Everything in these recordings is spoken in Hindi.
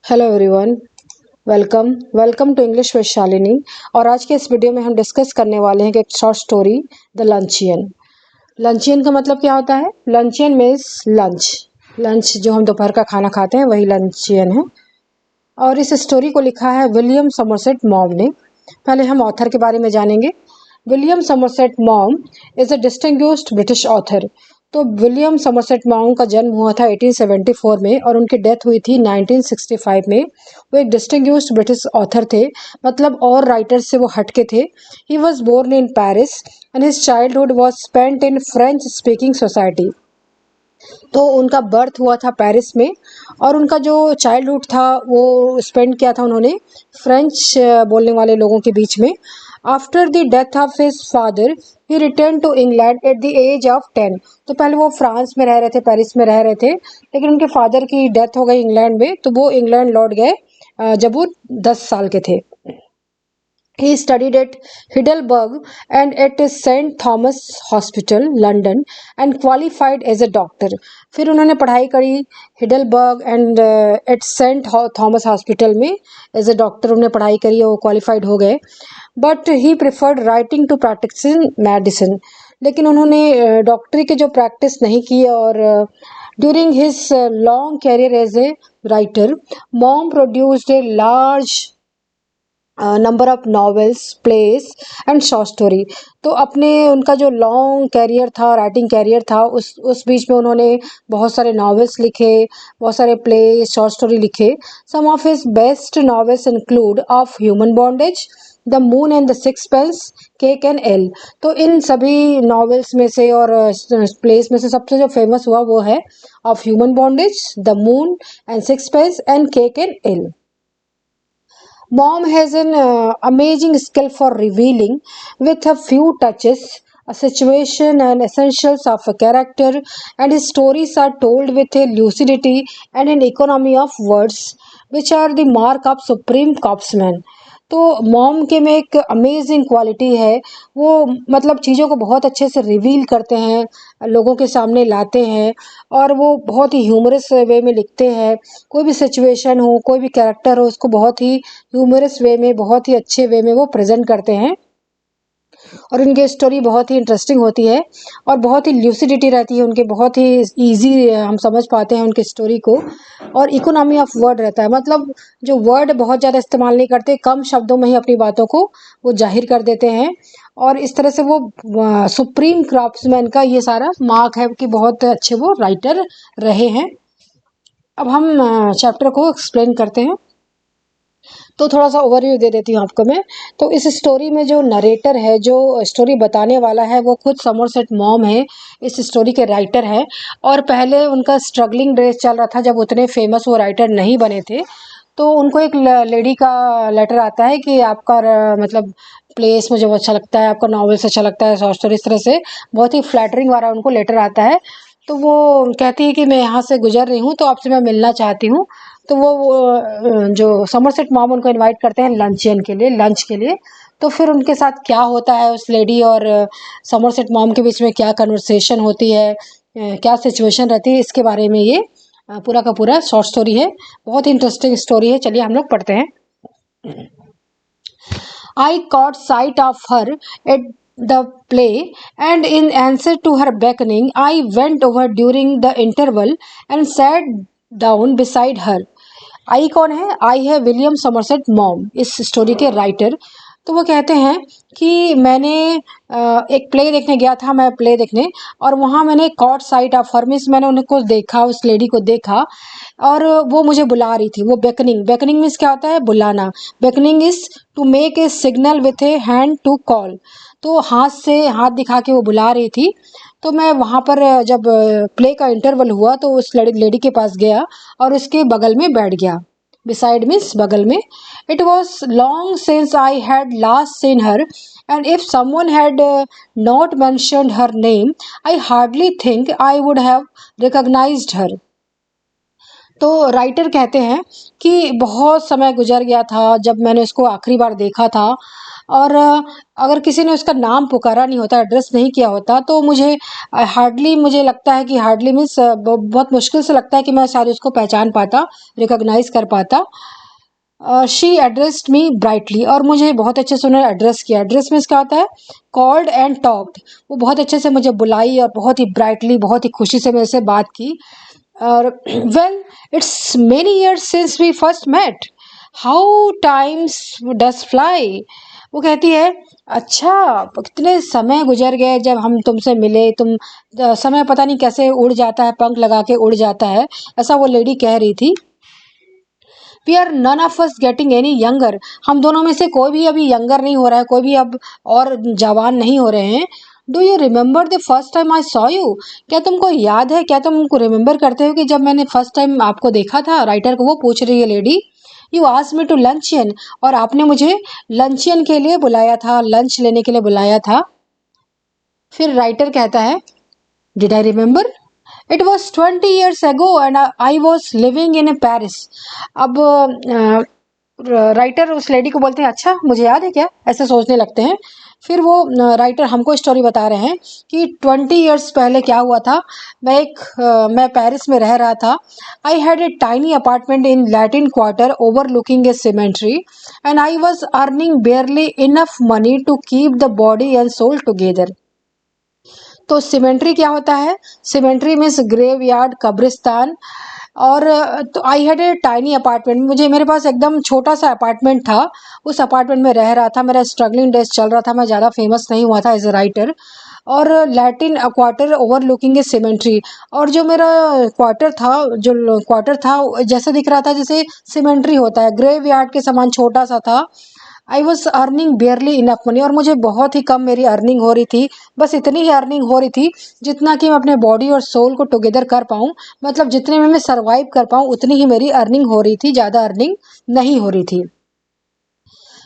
Hello everyone. Welcome to English with Shalini. और आज के इस वीडियो में हम डिस्कस करने वाले हैं कि एक शॉर्ट स्टोरी द लंचियन। लंचियन का मतलब क्या होता है? लंचियन मीन्स लंच। लंच जो हम दोपहर का खाना खाते हैं वही लंचियन है। और इस स्टोरी को लिखा है विलियम समरसेट मॉम ने। पहले हम ऑथर के बारे में जानेंगे। William Somerset mom is a distinguished British author. तो विलियम समरसेट मॉम का जन्म हुआ था 1874 में और उनकी डेथ हुई थी 1965 में। वो एक डिस्टिंग्विश्ड ब्रिटिश ऑथर थे, मतलब और राइटर्स से वो हटके थे। He was born in Paris and his childhood was spent in French speaking society. तो उनका बर्थ हुआ था पेरिस में और उनका जो चाइल्डहुड था वो स्पेंड किया था उन्होंने फ्रेंच बोलने वाले लोगों के बीच में। After the death of his father he return to England at the age of 10। तो पहले वो फ्रांस में रह रहे थे, पेरिस में रह रहे थे, लेकिन उनके फादर की डेथ हो गई इंग्लैंड में, तो वो इंग्लैंड लौट गए जब वो 10 साल के थे। He studied at Heidelberg and at St. Thomas Hospital, London, and qualified as a doctor. फिर उन्होंने पढ़ाई करी Heidelberg and at saint Thomas hospital में एज ए डॉक्टर उन्होंने पढ़ाई करी और वो क्वालिफाइड हो गए। But he preferred writing to practising medicine. लेकिन उन्होंने डॉक्टरी की जो प्रैक्टिस नहीं की। और during his long career as a writer, Maugham produced a large number of novels, plays and short story. तो अपने उनका जो लॉन्ग कैरियर था, राइटिंग कैरियर था, उस बीच में उन्होंने बहुत सारे नॉवेल्स लिखे, बहुत सारे प्ले, शॉर्ट स्टोरी लिखे। Some of his best novels include of human bondage, the moon and the sixpence, cake and ale. तो इन सभी नॉवेल्स में से और प्लेस में से सबसे जो फेमस हुआ वो है of human bondage, the moon and sixpence and cake and ale. Mom has an amazing skill for revealing, with a few touches, a situation and essentials of a character, and his stories are told with a lucidity and an economy of words, which are the mark of supreme craftsman. तो मॉम के में एक अमेजिंग क्वालिटी है, वो मतलब चीज़ों को बहुत अच्छे से रिवील करते हैं, लोगों के सामने लाते हैं और वो बहुत ही ह्यूमरस वे में लिखते हैं। कोई भी सिचुएशन हो, कोई भी कैरेक्टर हो, उसको बहुत ही ह्यूमरस वे में, बहुत ही अच्छे वे में वो प्रेजेंट करते हैं। और उनकी स्टोरी बहुत ही इंटरेस्टिंग होती है और बहुत ही ल्यूसिडिटी रहती है उनके, बहुत ही इजी हम समझ पाते हैं उनकी स्टोरी को। और इकोनॉमी ऑफ वर्ड रहता है, मतलब जो वर्ड बहुत ज़्यादा इस्तेमाल नहीं करते, कम शब्दों में ही अपनी बातों को वो जाहिर कर देते हैं। और इस तरह से वो सुप्रीम क्राफ्ट्समैन का ये सारा मार्क है कि बहुत अच्छे वो राइटर रहे हैं। अब हम चैप्टर को एक्सप्लेन करते हैं। तो थोड़ा सा ओवरव्यू दे देती हूँ आपको मैं। तो इस स्टोरी में जो नरेटर है, जो स्टोरी बताने वाला है, वो खुद समरसेट मॉम है, इस स्टोरी के राइटर है। और पहले उनका स्ट्रगलिंग डेज चल रहा था, जब उतने फेमस वो राइटर नहीं बने थे। तो उनको एक लेडी का लेटर आता है कि आपका मतलब प्लेस मुझे बहुत अच्छा लगता है, आपका नॉवेल्स अच्छा लगता है, शॉर्ट स्टोरी, इस तरह से बहुत ही फ्लैटरिंग वाला उनको लेटर आता है। तो वो कहती है कि मैं यहाँ से गुजर रही हूँ, तो आपसे मैं मिलना चाहती हूँ। तो वो जो समरसेट मॉम उनको इनवाइट करते हैं लंचियन के लिए, लंच के लिए। तो फिर उनके साथ क्या होता है, उस लेडी और समरसेट मॉम के बीच में क्या कन्वर्सेशन होती है, क्या सिचुएशन रहती है, इसके बारे में ये पूरा का पूरा शॉर्ट स्टोरी है। बहुत ही इंटरेस्टिंग स्टोरी है। चलिए हम लोग पढ़ते हैं। I caught sight of her at the play, and in answer to her beckoning, I went over during the interval and sat down beside her. आई कौन है? आई है विलियम समरसेट मॉम, इस स्टोरी के राइटर। तो वो कहते हैं कि मैंने एक प्ले देखने गया था, मैं प्ले देखने, और वहाँ मैंने caught sight of her, means मैंने उनको देखा, उस लेडी को देखा और वो मुझे बुला रही थी। वो बेकनिंग, बेकनिंग मीन्स क्या होता है? बुलाना। Beckoning is to make a signal with a hand to call. तो हाथ से हाथ दिखा के वो बुला रही थी। तो मैं वहाँ पर जब प्ले का इंटरवल हुआ तो उस लेडी के पास गया और उसके बगल में बैठ गया। beside मीन्स बगल में। It was long since I had last seen her, and if someone had not mentioned her name, I hardly think I would have recognized her. तो राइटर कहते हैं कि बहुत समय गुजर गया था जब मैंने उसको आखिरी बार देखा था, और अगर किसी ने उसका नाम पुकारा नहीं होता, एड्रेस नहीं किया होता, तो मुझे हार्डली, मुझे लगता है कि हार्डली मीन्स बहुत मुश्किल से लगता है कि मैं शायद उसको पहचान पाता, रिकॉग्नाइज कर पाता। शी एड्रेस्ड मी ब्राइटली, और मुझे बहुत अच्छे से उन्होंने एड्रेस किया। एड्रेस मीन्स क्या होता है? Called and talked. वो बहुत अच्छे से मुझे बुलाई और बहुत ही ब्राइटली, बहुत ही खुशी से मेरे से बात की। और well, it's many years since we first met, how times does fly. वो कहती है, अच्छा कितने समय गुजर गए जब हम तुमसे मिले, समय पता नहीं कैसे उड़ जाता है, पंख लगा के उड़ जाता है, ऐसा वो लेडी कह रही थी। We are none of us getting any younger, हम दोनों में से कोई भी अभी यंगर नहीं हो रहा है, कोई भी अब और जवान नहीं हो रहे हैं। Do you remember the first time I saw you, क्या तुमको याद है, क्या तुमको रिमेंबर करते हो कि जब मैंने फर्स्ट टाइम आपको देखा था? राइटर को वो पूछ रही है lady. You asked me to luncheon, और आपने मुझे लंचियन के लिए बुलाया था, लंच लेने के लिए बुलाया था। फिर राइटर कहता है, did I remember? It was 20 years ago and I was living in Paris। अब राइटर उस लेडी को बोलते हैं, अच्छा मुझे याद है क्या, ऐसे सोचने लगते हैं। फिर वो राइटर हमको स्टोरी बता रहे हैं कि 20 years पहले क्या हुआ था। मैं पेरिस में रह रहा था। I had a tiny apartment in Latin quarter overlooking a cemetery and I was earning barely enough money to keep the body and soul together. तो सीमेंट्री क्या होता है? सीमेंट्री मीन्स ग्रेव यार्ड, कब्रिस्तान। और तो आई हैड ए टाइनी अपार्टमेंट, मेरे पास एकदम छोटा सा अपार्टमेंट था। उस अपार्टमेंट में रह रहा था, मेरा स्ट्रगलिंग डेज चल रहा था, मैं ज़्यादा फेमस नहीं हुआ था एज ए राइटर। और Latin quarter overlooking a symmetry, और जो मेरा क्वार्टर था जैसे दिख रहा था जैसे सीमेंट्री होता है, ग्रेव यार्ड के समान छोटा सा था। आई was earning barely enough money, और मुझे बहुत ही कम मेरी अर्निंग हो रही थी, बस इतनी ही अर्निंग हो रही थी जितना कि मैं अपने बॉडी और सोल को टुगेदर कर पाऊँ, मतलब जितने में मैं सर्वाइव कर पाऊँ उतनी ही मेरी अर्निंग हो रही थी, ज़्यादा अर्निंग नहीं हो रही थी।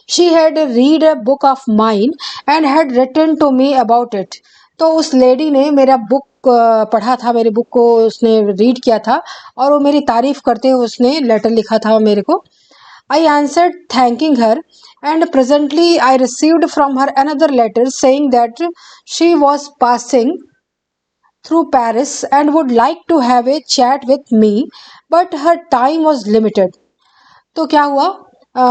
She had read a book of mine and had written to me about it. तो उस लेडी ने मेरा बुक पढ़ा था, मेरी बुक को उसने रीड किया था, और वो मेरी तारीफ करते हुए उसने लेटर लिखा था मेरे को। I answered thanking her, and presently I received from her another letter saying that she was passing through Paris and would like to have a chat with me, but her time was limited। तो क्या हुआ,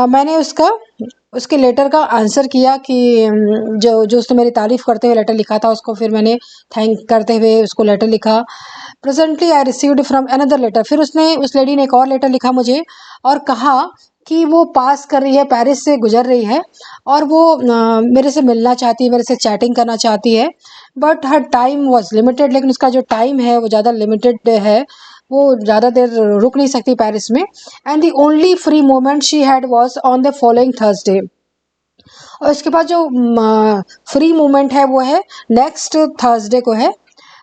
मैंने उसके लेटर का आंसर किया कि जो उसने मेरी तारीफ करते हुए लेटर लिखा था उसको फिर मैंने थैंक करते हुए उसको लेटर लिखा। Presently I received from another letter, फिर उस लेडी ने एक और लेटर लिखा मुझे और कहा कि वो पास कर रही है, पेरिस से गुजर रही है, और वो मेरे से मिलना चाहती है, मेरे से चैटिंग करना चाहती है, but her time was limited, लेकिन उसका जो टाइम है वो ज़्यादा लिमिटेड है, वो ज़्यादा देर रुक नहीं सकती पेरिस में। And the only free moment she had was on the following Thursday. और इसके बाद जो फ्री मोमेंट है वो है नेक्स्ट थर्सडे को है।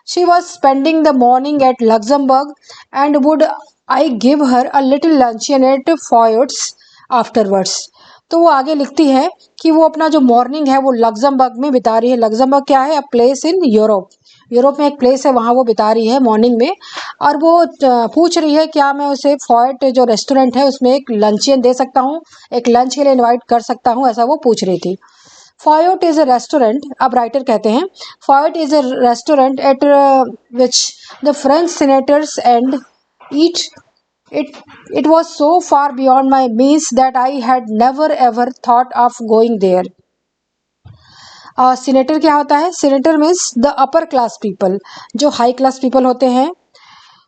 She was spending the morning at Luxembourg and would I give her a little luncheon at Foyot's afterwards. तो वो आगे लिखती है कि वो अपना जो मॉर्निंग है वो लग्जमबर्ग में बिता रही है। लग्जमबर्ग क्या है? A place in Europe, Europe में एक प्लेस है, वहाँ वो बिता रही है मॉर्निंग में। और वो पूछ रही है क्या मैं उसे फॉयट जो रेस्टोरेंट है उसमें एक लंचियन दे सकता हूँ, एक लंच के लिए इनवाइट कर सकता हूँ, ऐसा वो पूछ रही थी। फॉयट इज अ रेस्टोरेंट, अब राइटर कहते हैं, Foyot is a restaurant at which the French senators and eat. It was so far beyond my means that I had never ever thought of going there। Senator क्या होता है? Senator means the upper class people, जो हाई क्लास पीपल होते हैं।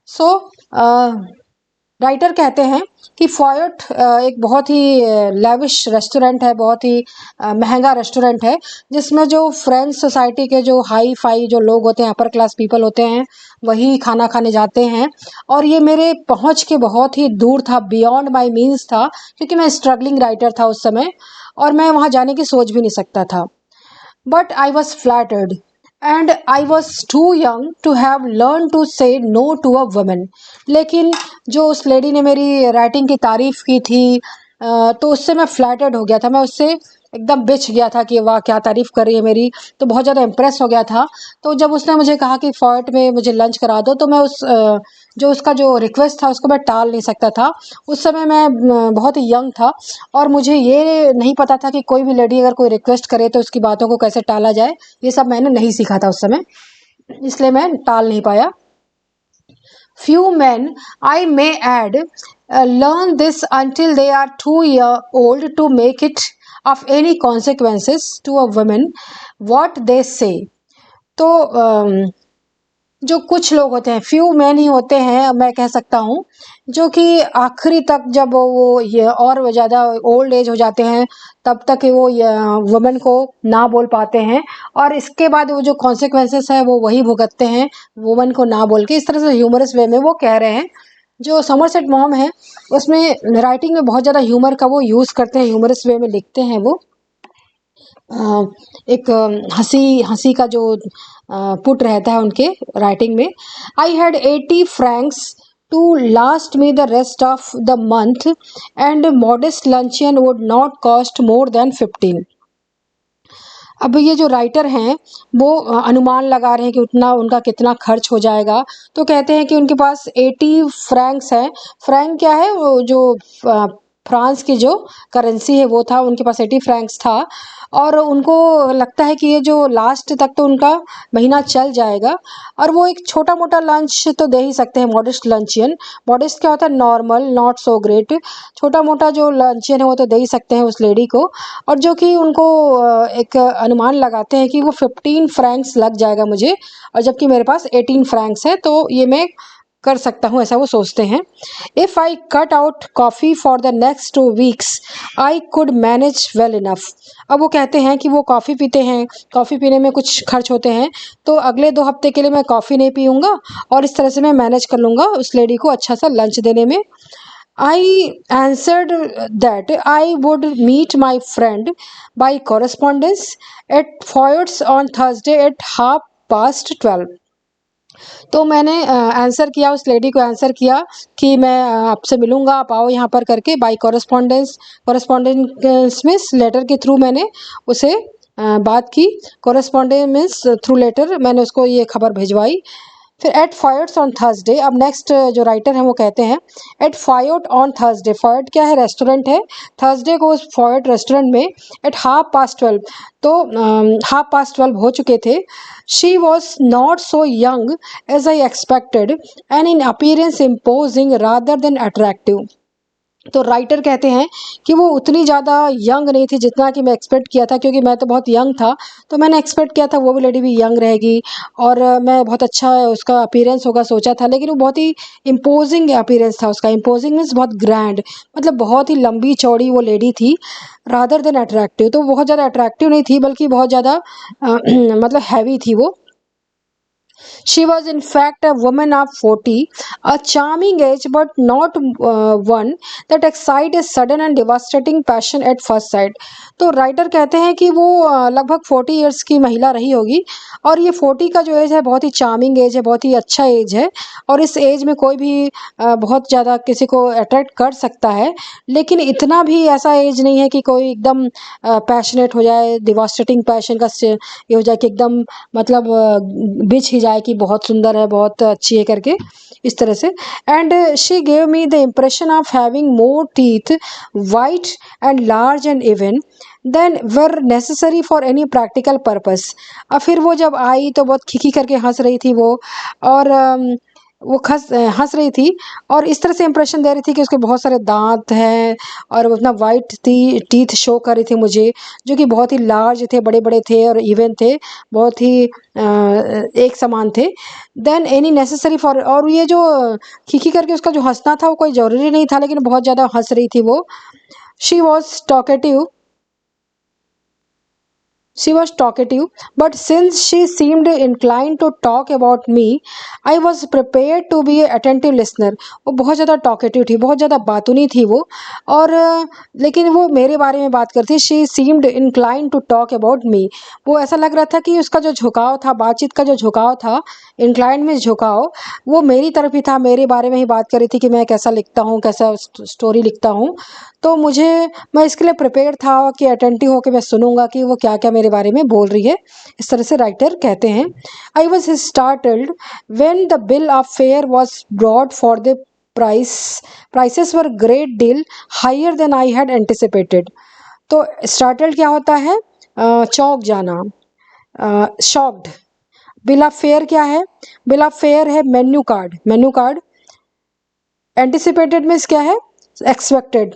सो राइटर कहते हैं कि फॉयट एक बहुत ही लैविश रेस्टोरेंट है, बहुत ही महंगा रेस्टोरेंट है, जिसमें जो फ्रेंच सोसाइटी के जो हाई फाई जो लोग होते हैं, अपर क्लास पीपल होते हैं, वही खाना खाने जाते हैं। और ये मेरे पहुंच के बहुत ही दूर था, बियॉन्ड माय मीन्स था, क्योंकि मैं स्ट्रगलिंग राइटर था उस समय और मैं वहाँ जाने की सोच भी नहीं सकता था। But I was flattered and I was too young to have learn to से नो टू अ वुमन। लेकिन जो उस लेडी ने मेरी राइटिंग की तारीफ की थी तो उससे मैं फ्लैटर्ड हो गया था, मैं उससे एकदम बिछ गया था कि वाह क्या तारीफ कर रही है मेरी, तो बहुत ज़्यादा इम्प्रेस हो गया था। तो जब उसने मुझे कहा कि फॉयट में मुझे लंच करा दो, तो मैं उस जो उसका जो रिक्वेस्ट था उसको मैं टाल नहीं सकता था। उस समय मैं बहुत ही यंग था और मुझे ये नहीं पता था कि कोई भी लेडी अगर कोई रिक्वेस्ट करे तो उसकी बातों को कैसे टाला जाए, ये सब मैंने नहीं सीखा था उस समय, इसलिए मैं टाल नहीं पाया। Few men, I may add, learn this until they are too old to make it of any consequences to a woman what they say. तो जो कुछ लोग होते हैं, फ्यू मैन ही होते हैं मैं कह सकता हूँ, जो कि आखिरी तक जब वो ये और ज़्यादा ओल्ड एज हो जाते हैं तब तक वो वुमेन को ना बोल पाते हैं, और इसके बाद वो जो कॉन्सिक्वेंसेस है वो वही भुगतते हैं वुमेन को ना बोल के। इस तरह से ह्यूमरस वे में वो कह रहे हैं। जो समरसेट मॉम है उसमें राइटिंग में बहुत ज़्यादा ह्यूमर का वो यूज़ करते हैं, ह्यूमरस वे में लिखते हैं वो। एक हंसी का जो पुट रहता है उनके राइटिंग में। I had 80 francs to last me the rest of the month and modest luncheon would not cost more than 15। अब ये जो राइटर हैं वो अनुमान लगा रहे हैं कि उतना उनका कितना खर्च हो जाएगा, तो कहते हैं कि उनके पास 80 फ्रैंक्स है। फ्रैंक क्या है? वो जो फ्रांस की जो करेंसी है वो था, उनके पास 80 फ्रैंक्स था और उनको लगता है कि ये जो लास्ट तक तो उनका महीना चल जाएगा, और वो एक छोटा मोटा लंच तो दे ही सकते हैं, मॉडेस्ट लंचियन। मॉडेस्ट क्या होता है? Normal, not so great. छोटा मोटा जो लंचियन है वो तो दे ही सकते हैं उस लेडी को, और जो कि उनको एक अनुमान लगाते हैं कि वो 15 फ्रैंक्स लग जाएगा मुझे, और जबकि मेरे पास 18 फ्रैंक्स है तो ये मैं कर सकता हूँ, ऐसा वो सोचते हैं। If I cut out coffee for the next 2 weeks I could manage well enough. अब वो कहते हैं कि वो कॉफ़ी पीते हैं, कॉफ़ी पीने में कुछ खर्च होते हैं, तो अगले 2 हफ्ते के लिए मैं कॉफ़ी नहीं पीऊँगा और इस तरह से मैं मैनेज कर लूँगा उस लेडी को अच्छा सा लंच देने में। I answered that I would meet my friend by correspondence at Foyot's on Thursday at 12:30। तो मैंने आंसर किया, उस लेडी को आंसर किया कि मैं आपसे मिलूँगा, आप आओ यहाँ पर करके, by correspondence. Correspondence means letter के थ्रू मैंने उसे बात की। कॉरेस्पॉन्डेंस मीन्स थ्रू लेटर मैंने उसको ये खबर भिजवाई। फिर एट फायोट्स ऑन थर्सडे, अब नेक्स्ट जो राइटर हैं वो कहते हैं एट फायोट ऑन थर्सडे। फायोट क्या है? रेस्टोरेंट है। थर्सडे को उस फायोट रेस्टोरेंट में एट 12:30, तो 12:30 हो चुके थे। She was not so young as I expected and in appearance imposing rather than attractive. तो राइटर कहते हैं कि वो उतनी ज़्यादा यंग नहीं थी जितना कि मैं एक्सपेक्ट किया था, क्योंकि मैं तो बहुत यंग था, तो मैंने एक्सपेक्ट किया था वो भी लेडी भी यंग रहेगी और मैं बहुत अच्छा उसका अपीयरेंस होगा सोचा था, लेकिन वो बहुत ही इम्पोजिंग अपीयरेंस था उसका। इम्पोजिंग मीन्स बहुत ग्रैंड, मतलब बहुत ही लंबी चौड़ी वो लेडी थी। रादर देन अट्रैक्टिव, तो बहुत ज़्यादा अट्रैक्टिव नहीं थी बल्कि बहुत ज़्यादा मतलब हैवी थी वो। She was in fact a woman of 40, a charming age but not one that excite a sudden and devastating passion at first sight। तो राइटर कहते हैं कि वो लगभग 40 ईयर्स की महिला रही होगी, और ये 40 का जो एज है बहुत ही चार्मिंग एज है, बहुत ही अच्छा एज है, और इस एज में कोई भी बहुत ज़्यादा किसी को अट्रैक्ट कर सकता है, लेकिन इतना भी ऐसा एज नहीं है कि कोई एकदम पैशनेट हो जाए, डिवास्टेटिंग पैशन का ये हो जाए कि एकदम मतलब बिछ ही जाए कि बहुत सुंदर है, बहुत अच्छी है करके, इस तरह से। And she gave me the impression of having more teeth, white and large and even than were necessary for any practical purpose. और फिर वो जब आई तो बहुत खिखी करके हंस रही थी वो, और वो हंस रही थी और इस तरह से इंप्रेशन दे रही थी कि उसके बहुत सारे दांत हैं और वो उतना वाइट टीथ शो कर रही थी मुझे, जो कि बहुत ही लार्ज थे, बड़े बड़े थे और इवन थे, बहुत ही एक समान थे। देन एनी नेसेसरी फॉर, और ये जो खिखी करके उसका जो हंसना था वो कोई ज़रूरी नहीं था, लेकिन बहुत ज़्यादा हंस रही थी वो। She was talkative, She was talkative, but since she seemed inclined to talk about me, I was prepared to be an attentive listener। वो बहुत ज़्यादा टॉकेटिव थी, बहुत ज़्यादा बातूनी थी वो, और लेकिन वो मेरे बारे में बात करती। She seemed inclined to talk about me। वो ऐसा लग रहा था कि उसका जो झुकाव था, बातचीत का जो झुकाव था, inclined में झुकाव, वो मेरी तरफ ही था, मेरे बारे में ही बात कर रही थी कि मैं कैसा लिखता हूँ, कैसा स्टोरी लिखता हूँ। तो मैं इसके लिए प्रिपेयर था कि अटेंटिव होकर मैं सुनूंगा कि वो क्या क्या मेरे मेरे बारे में बोल रही है, इस तरह से राइटर कहते हैं। I was startled when the bill of fare was brought for the prices were great deal higher than I had anticipated. तो स्टार्टल्ड क्या होता है? चौंक जाना, शॉक्ड। बिल ऑफ फेयर क्या है? बिल ऑफ फेयर है menu card. Menu card. Anticipated means क्या है? एक्सपेक्टेड,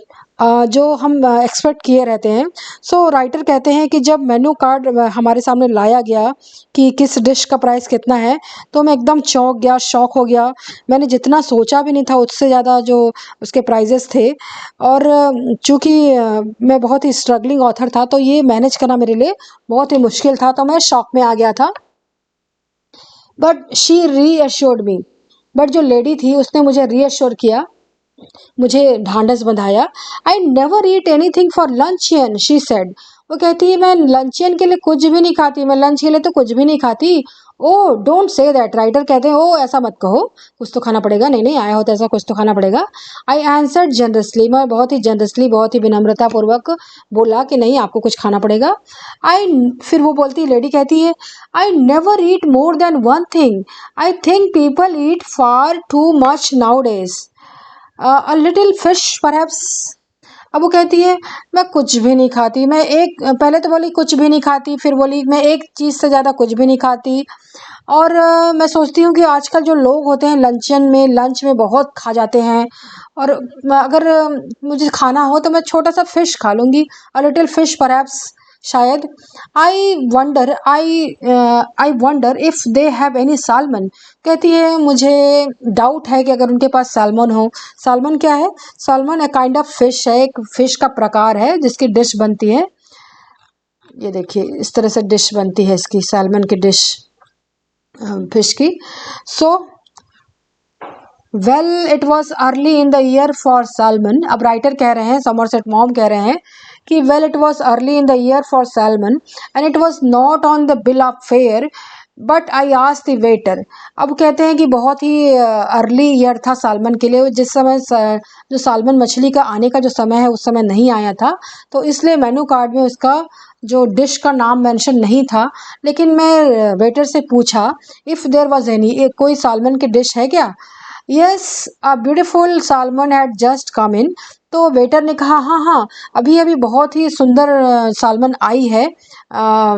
जो हम एक्सपेक्ट किए रहते हैं। सो राइटर कहते हैं कि जब मेन्यू कार्ड हमारे सामने लाया गया कि किस डिश का प्राइस कितना है, तो मैं एकदम चौंक गया, शॉक हो गया। मैंने जितना सोचा भी नहीं था उससे ज़्यादा जो उसके प्राइजेस थे। और चूँकि मैं बहुत ही स्ट्रगलिंग ऑथर था, तो ये मैनेज करना मेरे लिए बहुत ही मुश्किल था, तो मैं शॉक में आ गया था। But she reassured me, but जो लेडी थी उसने मुझे रीअश्योर किया, मुझे ढांढस बंधाया। आई never eat anything for लंचियन, she said. वो कहती है मैं लंचियन के लिए कुछ भी नहीं खाती, मैं लंच के लिए तो कुछ भी नहीं खाती। Oh don't say that, writer कहते हैं ओ ऐसा मत कहो, कुछ तो खाना पड़ेगा। नहीं नहीं, आया हो तो ऐसा कुछ तो खाना पड़ेगा। आई आंसर्ड जनरसली, मैं बहुत ही जनरसली, बहुत ही विनम्रता पूर्वक बोला कि नहीं, आपको कुछ खाना पड़ेगा। फिर वो बोलती, लेडी कहती है, I never eat more than one thing, I think people eat far too much now days, a little fish perhaps. अब वो कहती है मैं कुछ भी नहीं खाती, मैं एक, पहले तो बोली कुछ भी नहीं खाती, फिर बोली मैं एक चीज़ से ज़्यादा कुछ भी नहीं खाती। और मैं सोचती हूँ कि आजकल जो लोग होते हैं लंच में बहुत खा जाते हैं। और अगर मुझे खाना हो तो मैं छोटा सा फिश खा लूँगी, अ लिटिल फिश परहैप्स, शायद। I wonder if they have any salmon. कहती है मुझे डाउट है कि अगर उनके पास सालमन हो। सालमन क्या है? Salmon a kind of fish है, एक फिश का प्रकार है जिसकी डिश बनती है। ये देखिए इस तरह से डिश बनती है इसकी, सालमन की डिश, फिश की। So well it was early in the year for salmon. अब राइटर कह रहे हैं, समरसेट मॉम कह रहे हैं कि well it was early in the year for salmon and it was not on the bill of fair but I asked the waiter. अब कहते हैं कि बहुत ही अर्ली ईयर था सालमन के लिए, जिस समय जो सालमन मछली का आने का जो समय है उस समय नहीं आया था, तो इसलिए मेनू कार्ड में उसका जो डिश का नाम मेंशन नहीं था। लेकिन मैं वेटर से पूछा इफ़ देयर वॉज एनी, कोई सालमन की डिश है क्या? Yes, a beautiful salmon had just come in. तो वेटर ने कहा हाँ हाँ, अभी अभी बहुत ही सुंदर सालमन आई है,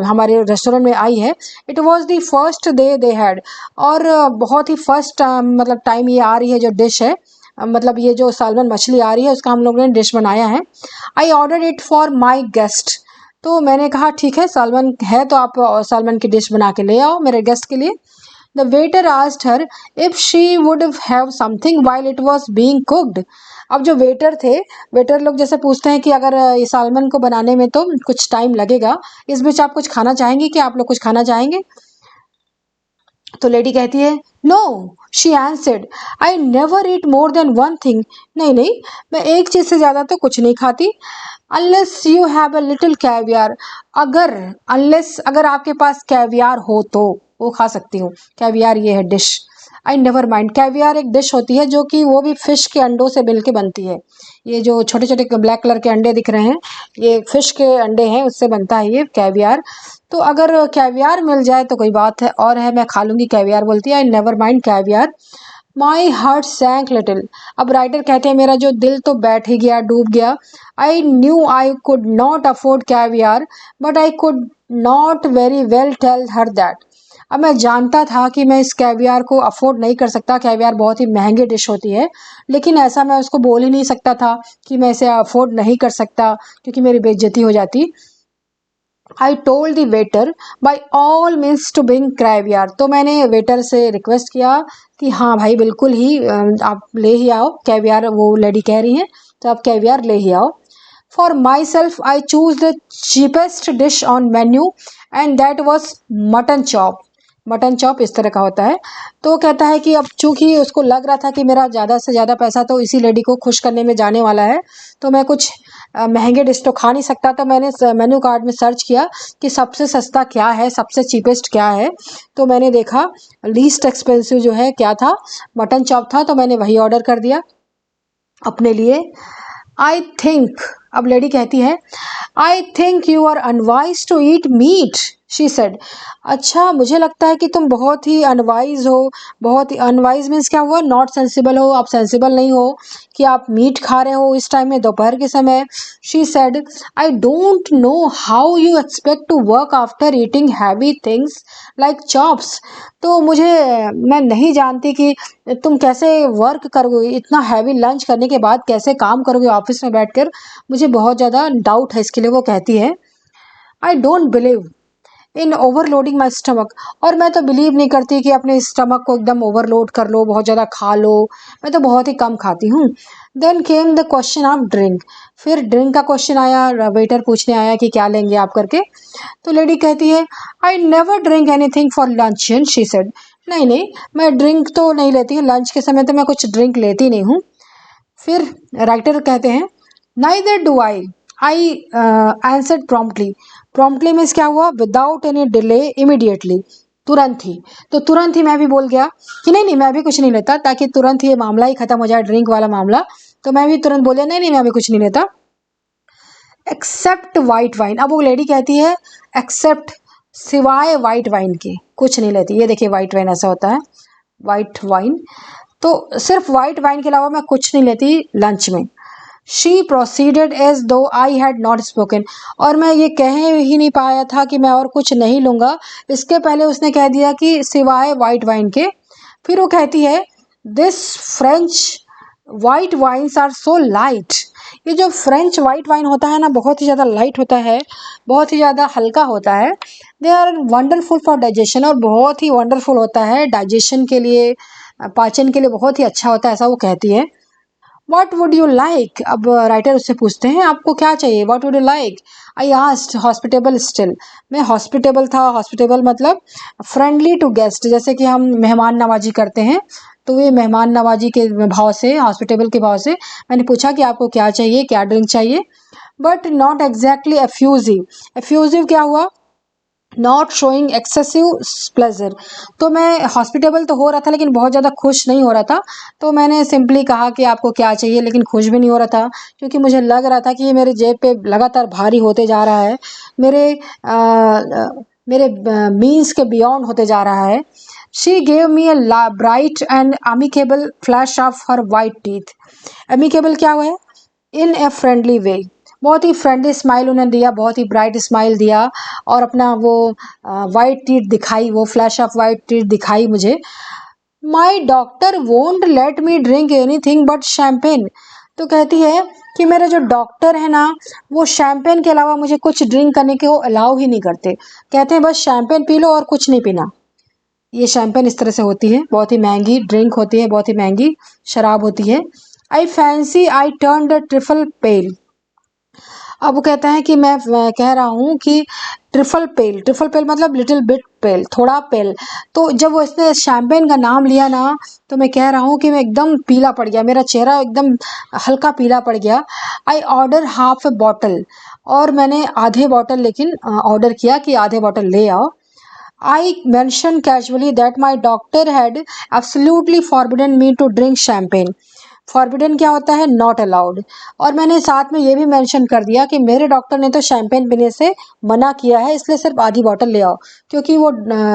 हमारे रेस्टोरेंट में आई है। It was the first day they had, और बहुत ही फर्स्ट मतलब टाइम ये आ रही है जो डिश है, मतलब ये जो सालमन मछली आ रही है उसका हम लोगों ने डिश बनाया है। I order it for my guest. तो मैंने कहा ठीक है, सालमन है तो आप सालमन की डिश बना के ले आओ मेरे गेस्ट के लिए। The waiter asked her if she would have something while it was being cooked. अब जो वेटर थे, वेटर लोग जैसे पूछते हैं कि अगर ये सालमन को बनाने में तो कुछ टाइम लगेगा, इस बीच आप कुछ खाना चाहेंगे, कि आप लोग कुछ खाना चाहेंगे? तो लेडी कहती है no, she answered, I never eat more than one thing. नहीं नहीं, मैं एक चीज़ से ज़्यादा तो कुछ नहीं खाती। Unless you have a little caviar, अगर आपके पास कैवियर हो तो वो खा सकती हूँ। कैवियर ये है डिश। आई नेवर माइंड, कैवियर एक डिश होती है जो कि वो भी फिश के अंडों से मिलके बनती है। ये जो छोटे छोटे ब्लैक कलर के अंडे दिख रहे हैं, ये फिश के अंडे हैं, उससे बनता है ये कैवियर। तो अगर कैवियर मिल जाए तो कोई बात है, और है मैं खा लूँगी कैवियर, बोलती है। I never mind caviar, my heart sank little. अब राइटर कहते हैं मेरा जो दिल तो बैठ ही गया, डूब गया। I knew I could not afford caviar but I could not very well tell her that. अब मैं जानता था कि मैं इस कैवियर को अफोर्ड नहीं कर सकता, कैवियर बहुत ही महंगी डिश होती है, लेकिन ऐसा मैं उसको बोल ही नहीं सकता था कि मैं इसे अफोर्ड नहीं कर सकता, क्योंकि मेरी बेइज्जती हो जाती। I told the waiter by all means to bring caviar. तो मैंने वेटर से रिक्वेस्ट किया कि हाँ भाई बिल्कुल ही आप ले ही आओ कैवियर, वो लेडी कह रही हैं तो आप कैवियर ले ही आओ। For my self I choose the cheapest dish on menu and that was mutton chop. Mutton chop इस तरह का होता है। तो कहता है कि अब चूंकि उसको लग रहा था कि मेरा ज़्यादा से ज़्यादा पैसा तो इसी लेडी को खुश करने में जाने वाला है, तो मैं कुछ महंगे डिश तो खा नहीं सकता। तो मैंने मेन्यू कार्ड में सर्च किया कि सबसे सस्ता क्या है, सबसे चीपेस्ट क्या है। तो मैंने देखा लीस्ट एक्सपेंसिव जो है क्या था, मटन चॉप था, तो मैंने वही ऑर्डर कर दिया अपने लिए। आई थिंक अब लेडी कहती है, I think you are unwise to eat meat, she said. अच्छा, मुझे लगता है कि तुम बहुत ही अनवाइज हो। बहुत ही अनवाइज मीन्स क्या हुआ? नॉट सेंसिबल हो, आप सेंसिबल नहीं हो कि आप मीट खा रहे हो इस टाइम में, दोपहर के समय। She said, I don't know how you expect to work after eating heavy things like chops. तो मैं नहीं जानती कि तुम कैसे वर्क करोगे, इतना हैवी लंच करने के बाद कैसे काम करोगे ऑफिस में बैठकर। मुझे बहुत ज़्यादा डाउट है इसके लिए। वो कहती है, I don't believe in overloading my stomach. और मैं तो बिलीव नहीं करती कि अपने स्टमक को एकदम ओवरलोड कर लो, बहुत ज़्यादा खा लो। मैं तो बहुत ही कम खाती हूँ। Then came the question of drink. फिर ड्रिंक का क्वेश्चन आया, वेटर पूछने आया कि क्या लेंगे आप करके। तो लेडी कहती है, I never drink anything for लंचियन, she said. नहीं नहीं, मैं ड्रिंक तो नहीं लेती हूँ, लंच के समय तो मैं कुछ ड्रिंक लेती नहीं हूँ। फिर राइटर कहते हैं, neither do I answered promptly. Promptly means क्या हुआ? विदाउट एनी डिले, इमीडिएटली, तुरंत ही। तो तुरंत ही मैं भी बोल गया कि नहीं नहीं, मैं भी कुछ नहीं लेता, ताकि तुरंत ही ये मामला ही खत्म हो जाए, ड्रिंक वाला मामला। तो मैं भी तुरंत बोलिया, नहीं नहीं, मैं भी कुछ नहीं लेता एक्सेप्ट वाइट वाइन। अब वो लेडी कहती है, एक्सेप्ट, सिवाय वाइट वाइन के कुछ नहीं लेती। ये देखिए, वाइट वाइन ऐसा होता है, वाइट वाइन। तो सिर्फ वाइट वाइन के अलावा मैं कुछ नहीं लेती लंच में। शी प्रोसीडेड एज दो आई हैड नॉट स्पोकन। और मैं ये कह ही नहीं पाया था कि मैं और कुछ नहीं लूँगा, इसके पहले उसने कह दिया कि सिवाय वाइट वाइन के। फिर वो कहती है, this French white wines are so light. ये जो फ्रेंच वाइट वाइन होता है ना, बहुत ही ज़्यादा लाइट होता है, बहुत ही ज़्यादा हल्का होता है। They are wonderful for digestion, और बहुत ही वंडरफुल होता है डाइजेशन के लिए, पाचन के लिए बहुत ही अच्छा होता है, ऐसा वो कहती है। What would you like. अब राइटर उससे पूछते हैं, आपको क्या चाहिए, what would you like. I asked hospitable still. मैं हॉस्पिटेबल था, हॉस्पिटेबल मतलब फ्रेंडली टू गेस्ट, जैसे कि हम मेहमान नवाजी करते हैं, तो ये मेहमान नवाजी के भाव से, हॉस्पिटेबल के भाव से मैंने पूछा कि आपको क्या चाहिए, क्या ड्रिंक चाहिए। But not exactly effusive. Effusive क्या हुआ? Not showing excessive pleasure. तो मैं हॉस्पिटेबल तो हो रहा था, लेकिन बहुत ज़्यादा खुश नहीं हो रहा था। तो मैंने सिंपली कहा कि आपको क्या चाहिए, लेकिन खुश भी नहीं हो रहा था, क्योंकि मुझे लग रहा था कि ये मेरे जेब पे लगातार भारी होते जा रहा है, मेरे मीन्स के बियॉन्ड होते जा रहा है। She gave me a bright and amicable flash of her white teeth. Amicable क्या हुआ है? In a friendly way. बहुत ही फ्रेंडली स्माइल उन्हें दिया, बहुत ही ब्राइट स्माइल दिया, और अपना वो वाइट टीथ दिखाई, वो फ्लैश ऑफ वाइट टीथ दिखाई मुझे। माई doctor won't let me drink anything but champagne. तो कहती है कि मेरे जो डॉक्टर है ना, वो शैम्पेन के अलावा मुझे कुछ ड्रिंक करने के वो अलाउ ही नहीं करते। कहते हैं बस शैम्पेन पी लो और कुछ नहीं पीना। ये शैम्पेन इस तरह से होती है, बहुत ही महंगी ड्रिंक होती है, बहुत ही महंगी शराब होती है। I fancy I turn the trifle pale. अब वो कहता है कि मैं कह रहा हूँ कि ट्रिफल पेल मतलब लिटिल बिट पेल, थोड़ा पेल। तो जब वो इसने शैम्पेन का नाम लिया ना, तो मैं कह रहा हूँ कि मैं एकदम पीला पड़ गया, मेरा चेहरा एकदम हल्का पीला पड़ गया। I order half A bottle. और मैंने आधे बॉटल लेकिन ऑर्डर किया कि आधे बॉटल ले आओ। I mention casually that my doctor had absolutely forbidden me to drink champagne. Forbidden क्या होता है? Not allowed. और मैंने साथ में ये भी मेंशन कर दिया कि मेरे डॉक्टर ने तो शैम्पेन पीने से मना किया है, इसलिए सिर्फ आधी बॉटल ले आओ। क्योंकि वो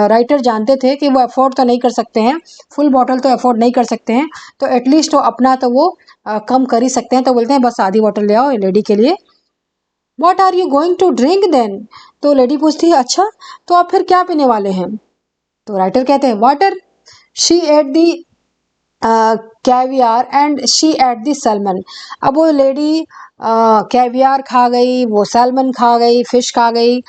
राइटर जानते थे कि वो अफोर्ड तो नहीं कर सकते हैं, फुल बॉटल तो अफोर्ड नहीं कर सकते हैं, तो एटलीस्ट वो अपना तो वो कम कर ही सकते हैं। तो बोलते हैं बस आधी बॉटल ले आओ लेडी के लिए। What are you going to drink then. तो लेडी पूछती है, अच्छा तो आप फिर क्या पीने वाले हैं। तो राइटर कहते हैं, water. She at the caviar and she at the salmon. अब वो लेडी कैवियर खा गई, वो सैल्मन खा गई, फिश खा गई।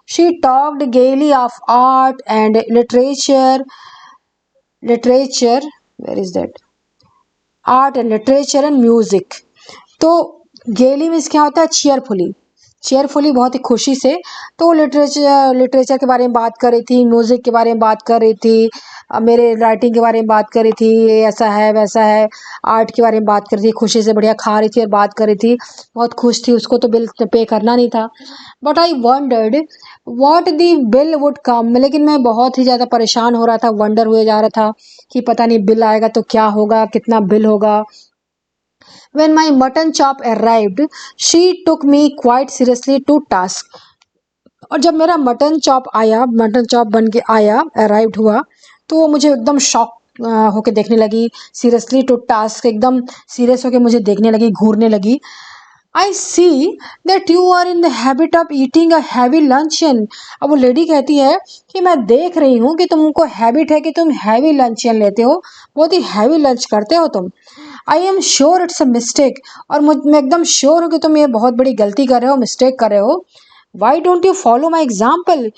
She talked gaily of art and literature where is that, art and literature and music. तो गेली मीन्स क्या होता है? चीयरफुली, चेयरफुली बहुत ही खुशी से। तो लिटरेचर के बारे में बात कर रही थी, म्यूज़िक के बारे में बात कर रही थी, मेरे राइटिंग के बारे में बात कर रही थी, ये ऐसा है वैसा है, आर्ट के बारे में बात कर रही थी, खुशी से बढ़िया खा रही थी और बात कर रही थी, बहुत खुश थी। उसको तो बिल पे करना नहीं था। But I wandered what the bill would come. लेकिन मैं बहुत ही ज़्यादा परेशान हो रहा था, वंडर हुए जा रहा था कि पता नहीं बिल आएगा तो क्या होगा, कितना बिल होगा। When my mutton chop arrived, she took me quite seriously to task. और जब मेरा मटन चॉप आया, मटन चॉप बन के आया, अराइव्ड हुआ, तो वो मुझे एकदम शॉक होके देखने लगी, सीरियसली टू टास्क, एकदम सीरियस होके मुझे देखने लगी, घूरने लगी. I see that you are in the habit of eating a heavy luncheon. अब वो लेडी कहती है कि मैं देख रही हूँ कि तुमको हैबिट है कि तुम हैवी लंचन लेते हो, बहुत ही हैवी लंच करते हो तुम. I am sure it's a mistake. और मैं एकदम श्योर हूँ कि तुम ये बहुत बड़ी गलती कर रहे हो, मिस्टेक कर रहे हो. Why don't you follow my example.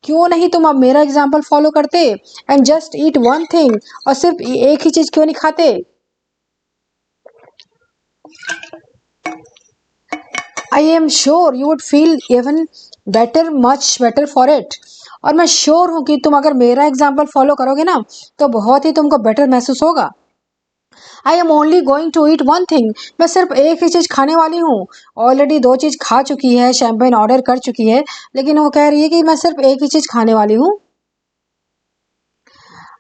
क्यों नहीं तुम अब मेरा एग्जाम्पल फॉलो करते and just eat one thing. और सिर्फ एक ही चीज क्यों नहीं खाते. I am sure you would feel even better, much better for it. और मैं श्योर हूं कि तुम अगर मेरा एग्जाम्पल फॉलो करोगे ना तो बहुत ही तुमको बेटर महसूस होगा. I am only going to eat one thing. मैं सिर्फ एक ही चीज़ खाने वाली हूँ. ऑलरेडी 2 चीज़ खा चुकी है, शैम्पेन ऑर्डर कर चुकी है, लेकिन वो कह रही है कि मैं सिर्फ एक ही चीज़ खाने वाली हूँ.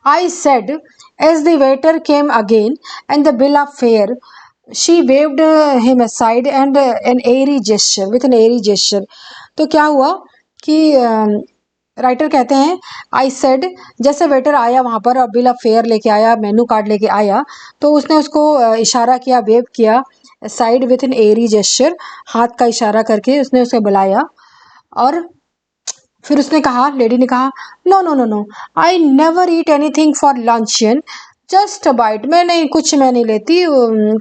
I said as the waiter came again and the bill of fare. She waved him aside and an airy gesture, with an airy gesture. तो क्या हुआ कि राइटर कहते हैं आई सेड, जैसे वेटर आया वहाँ पर और बिल ऑफ फेयर लेके आया, मेनू कार्ड लेके आया, तो उसने उसको इशारा किया, वेव किया, sighed with an airy gesture, हाथ का इशारा करके उसने उसे बुलाया. और फिर उसने कहा, लेडी ने कहा, no no no no, I never eat anything for luncheon, just a bite. मैं नहीं लेती,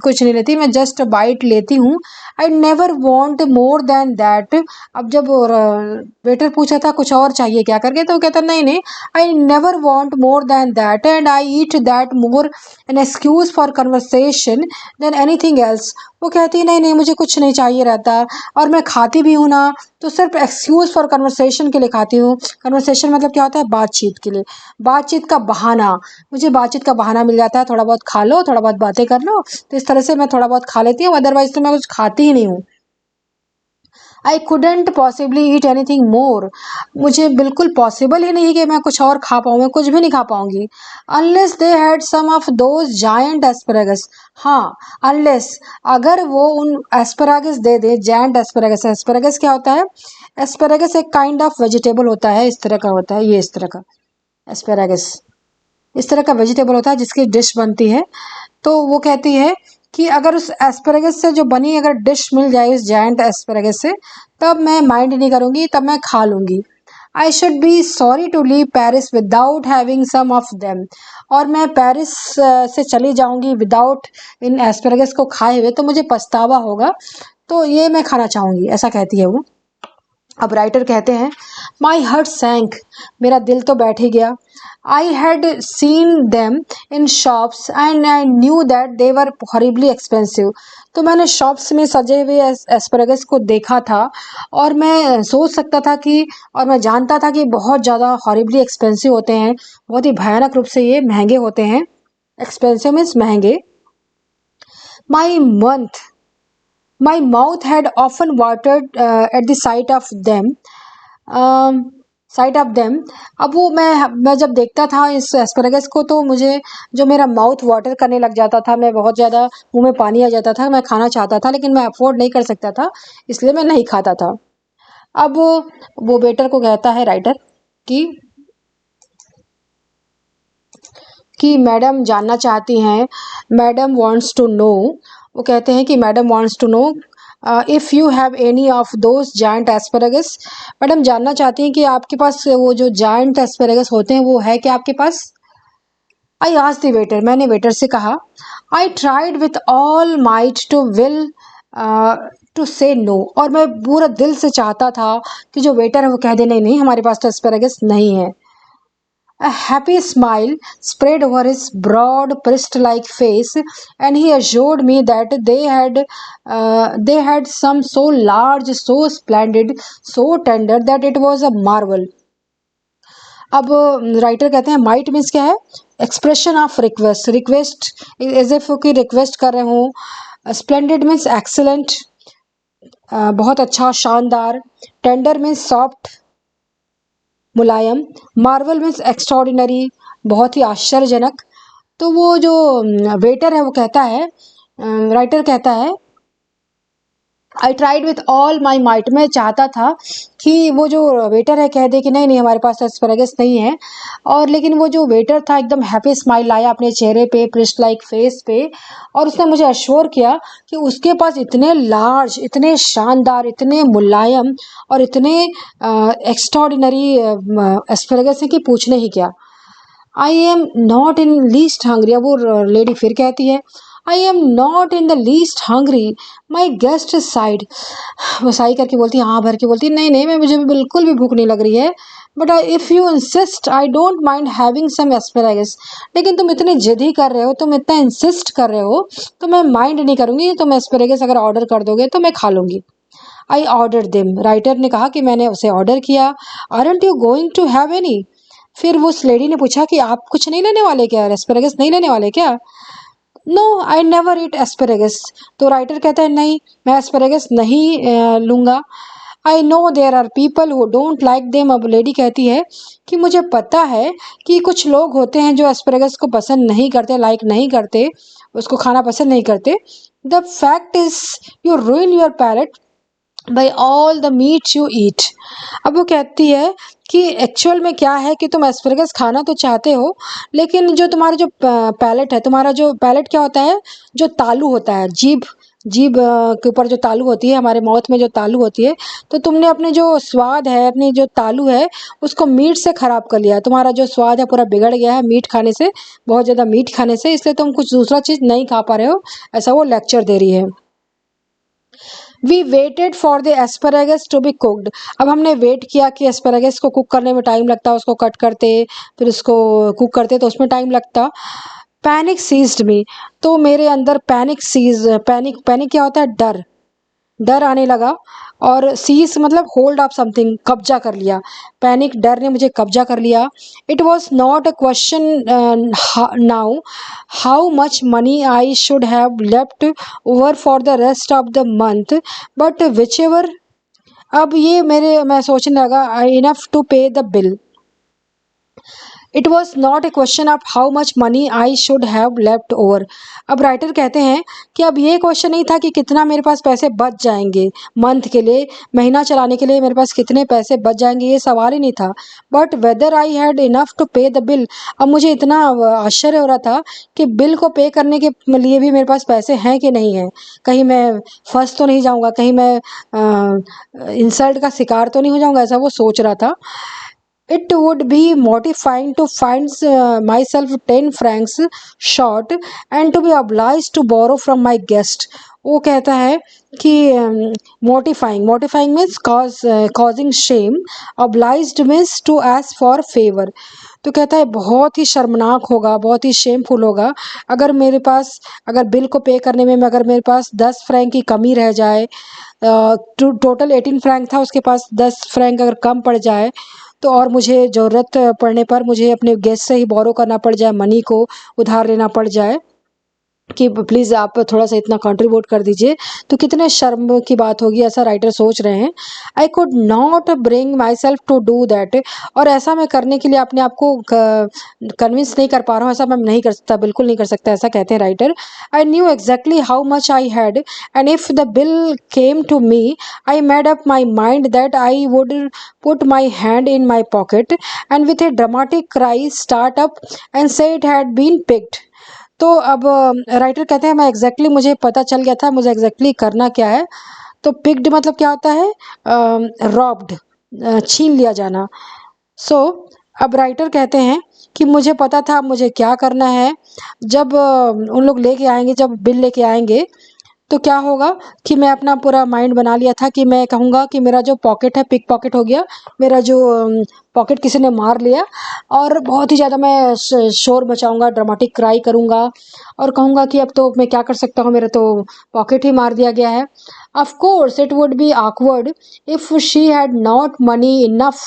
कुछ नहीं लेती, मैं जस्ट अ बाइट लेती हूँ. I never want more than that. अब जब वेटर पूछा था कुछ और चाहिए क्या करके, तो कहता नहीं नहीं, I never want more than that and I eat that more an excuse for conversation than anything else. वो कहती है नहीं नहीं, मुझे कुछ नहीं चाहिए रहता, और मैं खाती भी हूँ ना तो सिर्फ एक्सक्यूज फॉर कन्वर्सेशन के लिए खाती हूँ. कन्वर्सेशन मतलब क्या होता है, बातचीत के लिए, बातचीत का बहाना. मुझे बातचीत का बहाना मिल जाता है, थोड़ा बहुत खा लो, थोड़ा बहुत बातें कर लो, तो इस तरह से मैं थोड़ा बहुत खा लेती हूँ, अदरवाइज तो मैं कुछ खाती ही नहीं हूँ. आई couldn't possibly eat anything more. मुझे बिल्कुल पॉसिबल ही नहीं कि मैं कुछ और खा पाऊँ, मैं कुछ भी नहीं खा पाऊंगी. Unless they had some of those giant asparagus. हाँ, unless, अगर वो उन एस्परागस दे दे, जायंट एस्परागस. एस्परागस क्या होता है, एस्परागस एक काइंड ऑफ वेजिटेबल होता है, इस तरह का होता है, ये इस तरह का एस्परागस, इस तरह का वेजिटेबल होता है जिसकी डिश बनती है. तो वो कहती है कि अगर उस एस्परागस से जो बनी अगर डिश मिल जाए, उस जायंट एस्परागस से, तब मैं माइंड नहीं करूँगी, तब मैं खा लूँगी. I should be sorry to leave Paris without having some of them. और मैं पेरिस से चली जाऊँगी विदाउट इन एस्परागस को खाए हुए, तो मुझे पछतावा होगा, तो ये मैं खाना चाहूँगी, ऐसा कहती है वो. अब राइटर कहते हैं, माई हार्ट सैंक, मेरा दिल तो बैठ ही गया. I had seen them in shops and I knew that they were horribly expensive. तो मैंने शॉप्स में सजे हुए एस्परागस को देखा था, और मैं सोच सकता था कि, और मैं जानता था कि बहुत ज़्यादा हॉरिबली एक्सपेंसिव होते हैं, बहुत ही भयानक रूप से ये महंगे होते हैं. एक्सपेंसिव मीन्स महंगे. माई month My mouth had often watered at the sight of them. Site of them. अब वो मैं जब देखता था इस एस्परागस को, तो मुझे जो मेरा माउथ वाटर करने लग जाता था, मैं बहुत ज़्यादा मुंह में पानी आ जाता था, मैं खाना चाहता था लेकिन मैं अफोर्ड नहीं कर सकता था, इसलिए मैं नहीं खाता था. अब वो वेटर को कहता है राइटर कि मैडम जानना चाहती हैं, मैडम वांट्स टू नो. वो कहते हैं कि madam wants to know if you have any of those giant asparagus. Madam जानना चाहती हैं कि आपके पास वो जो जायंट एस्परागस होते हैं वो है क्या आपके पास. आई आस्क्ड द वेटर, मैंने वेटर से कहा. I tried with all my might to will से नो. और मैं पूरा दिल से चाहता था कि जो वेटर है वो कह दे नहीं नहीं, हमारे पास तो एस्परागस नहीं है. A happy smile spread over his broad, priest-like face, and he assured me that they had some so large, so splendid, so tender that it was a marvel. अब राइटर कहते हैं माइट मीन्स क्या है, expression of request. Request as if कि रिक्वेस्ट कर रहे हो. स्प्लेंडेड मीन्स एक्सीलेंट, बहुत अच्छा, शानदार. टेंडर मीन्स सॉफ्ट, मुलायम. मार्वल मीन्स एक्स्ट्रॉर्डिनरी, बहुत ही आश्चर्यजनक. तो वो जो वेटर है वो कहता है राइटर कहता है आई tried with all my might, मैं चाहता था कि वो जो वेटर है कह दे कि नहीं नहीं हमारे पास एस्पैरागस नहीं है, और लेकिन वो जो वेटर था एकदम हैप्पी स्माइल लाया अपने चेहरे पे, प्रिस्ट लाइक फेस पे, और उसने मुझे अश्योर किया कि उसके पास इतने लार्ज, इतने शानदार, इतने मुलायम और इतने एक्स्ट्राऑर्डिनरी एस्पैरागस हैं कि पूछने ही क्या। आई am not in least hungry, अब वो लेडी फिर कहती है आई am not in the least hungry, my guest side, वो साई करके बोलती है, हाँ भर के बोलती है, नहीं नहीं मैं, मुझे बिल्कुल भी भूख नहीं लग रही है, but if you insist I don't mind having some asparagus, लेकिन तुम इतने जिद ही कर रहे हो, तुम इतना इंसिस्ट कर रहे हो, तो मैं माइंड नहीं करूँगी, तुम एस्पैरागस अगर ऑर्डर कर दोगे तो मैं खा लूँगी। आई ऑर्डर देम, राइटर ने कहा कि मैंने उसे ऑर्डर किया। Aren't you going to have any, फिर वो उस लेडी ने पूछा कि आप कुछ नहीं लेने वाले क्या, एस्पैरागस नहीं लेने वाले क्या। No I never eat asparagus, तो राइटर कहता है नहीं मैं एस्पैरागस नहीं लूँगा। I know there are people who don't like them, अब लेडी कहती है कि मुझे पता है कि कुछ लोग होते हैं जो एस्पैरागस को पसंद नहीं करते, लाइक नहीं करते, उसको खाना पसंद नहीं करते। The fact is you ruin your palate by all the meat you eat, अब वो कहती है कि एक्चुअल में क्या है कि तुम एस्पैरागस खाना तो चाहते हो, लेकिन जो तुम्हारा जो पैलेट है, तुम्हारा जो पैलेट क्या होता है, जो तालू होता है, जीभ, जीभ के ऊपर जो तालू होती है, हमारे माउथ में जो तालू होती है, तो तुमने अपने जो स्वाद है, अपनी जो तालू है, उसको मीट से ख़राब कर लिया, तुम्हारा जो स्वाद है पूरा बिगड़ गया है मीट खाने से, बहुत ज़्यादा मीट खाने से, इसलिए तुम कुछ दूसरा चीज़ नहीं खा पा रहे हो, ऐसा वो लेक्चर दे रही है। We waited for the asparagus to be cooked, अब हमने वेट किया कि एस्पैरागस को कुक करने में टाइम लगता, उसको कट करते फिर उसको कुक करते तो उसमें टाइम लगता। पैनिक सीज्ड मी, तो मेरे अंदर पैनिक पैनिक क्या होता है, डर, डर आने लगा, और सीज मतलब होल्ड ऑफ समथिंग, कब्जा कर लिया, पैनिक डर ने मुझे कब्जा कर लिया। It was not a question now how much money I should have left over for the rest of the month, but which ever, अब ये मैं सोचने लगा enough to pay the bill. It was not a question of how much money I should have left over, अब राइटर कहते हैं कि अब ये क्वेश्चन नहीं था कि कितना मेरे पास पैसे बच जाएंगे मंथ के लिए, महीना चलाने के लिए मेरे पास कितने पैसे बच जाएंगे, ये सवाल ही नहीं था, but whether I had enough to pay the bill, अब मुझे इतना आश्चर्य हो रहा था कि बिल को पे करने के लिए भी मेरे पास पैसे हैं कि नहीं है, कहीं मैं फंस तो नहीं जाऊँगा, कहीं मैं इंसल्ट का शिकार तो नहीं हो जाऊँगा, ऐसा वो सोच रहा था। It would be mortifying to find myself 10 francs short and to be obliged to borrow from my guest. वो कहता है कि mortifying means causing shame, obliged means to ask for favor. तो कहता है बहुत ही शर्मनाक होगा, बहुत ही शेमफुल होगा अगर मेरे पास, अगर बिल को पे करने में अगर मेरे पास 10 फ्रैंक की कमी रह जाए, टोटल 18 फ्रैंक था, उसके पास 10 फ्रैंक अगर कम पड़ जाए, तो और मुझे ज़रूरत पड़ने पर मुझे अपने गेस्ट से ही बोरो करना पड़ जाए, मनी को उधार लेना पड़ जाए कि प्लीज़ आप थोड़ा सा इतना कंट्रीब्यूट कर दीजिए, तो कितने शर्म की बात होगी, ऐसा राइटर सोच रहे हैं। I could not bring myself to do that, और ऐसा मैं करने के लिए अपने आप को कन्विंस नहीं कर पा रहा हूँ, ऐसा मैं नहीं कर सकता, बिल्कुल नहीं कर सकता, ऐसा कहते हैं writer. I knew exactly how much I had and if the bill came to me I made up my mind that I would put my hand in my pocket and with a dramatic cry start up and say it had been picked. तो अब राइटर कहते हैं मैं एग्जैक्टली मुझे पता चल गया था मुझे एग्जैक्टली करना क्या है। तो पिक्ड मतलब क्या होता है, रॉब्ड, छीन लिया जाना। सो अब राइटर कहते हैं कि मुझे पता था मुझे क्या करना है। जब उन लोग लेके आएंगे, जब बिल लेके आएंगे, तो क्या होगा कि मैं अपना पूरा माइंड बना लिया था कि मैं कहूँगा कि मेरा जो पॉकेट है पिक पॉकेट हो गया, मेरा जो पॉकेट किसी ने मार लिया, और बहुत ही ज़्यादा मैं शोर मचाऊंगा, ड्रामेटिक क्राई करूँगा और कहूँगा कि अब तो मैं क्या कर सकता हूँ, मेरा तो पॉकेट ही मार दिया गया है। Of course it would be awkward if she had not money enough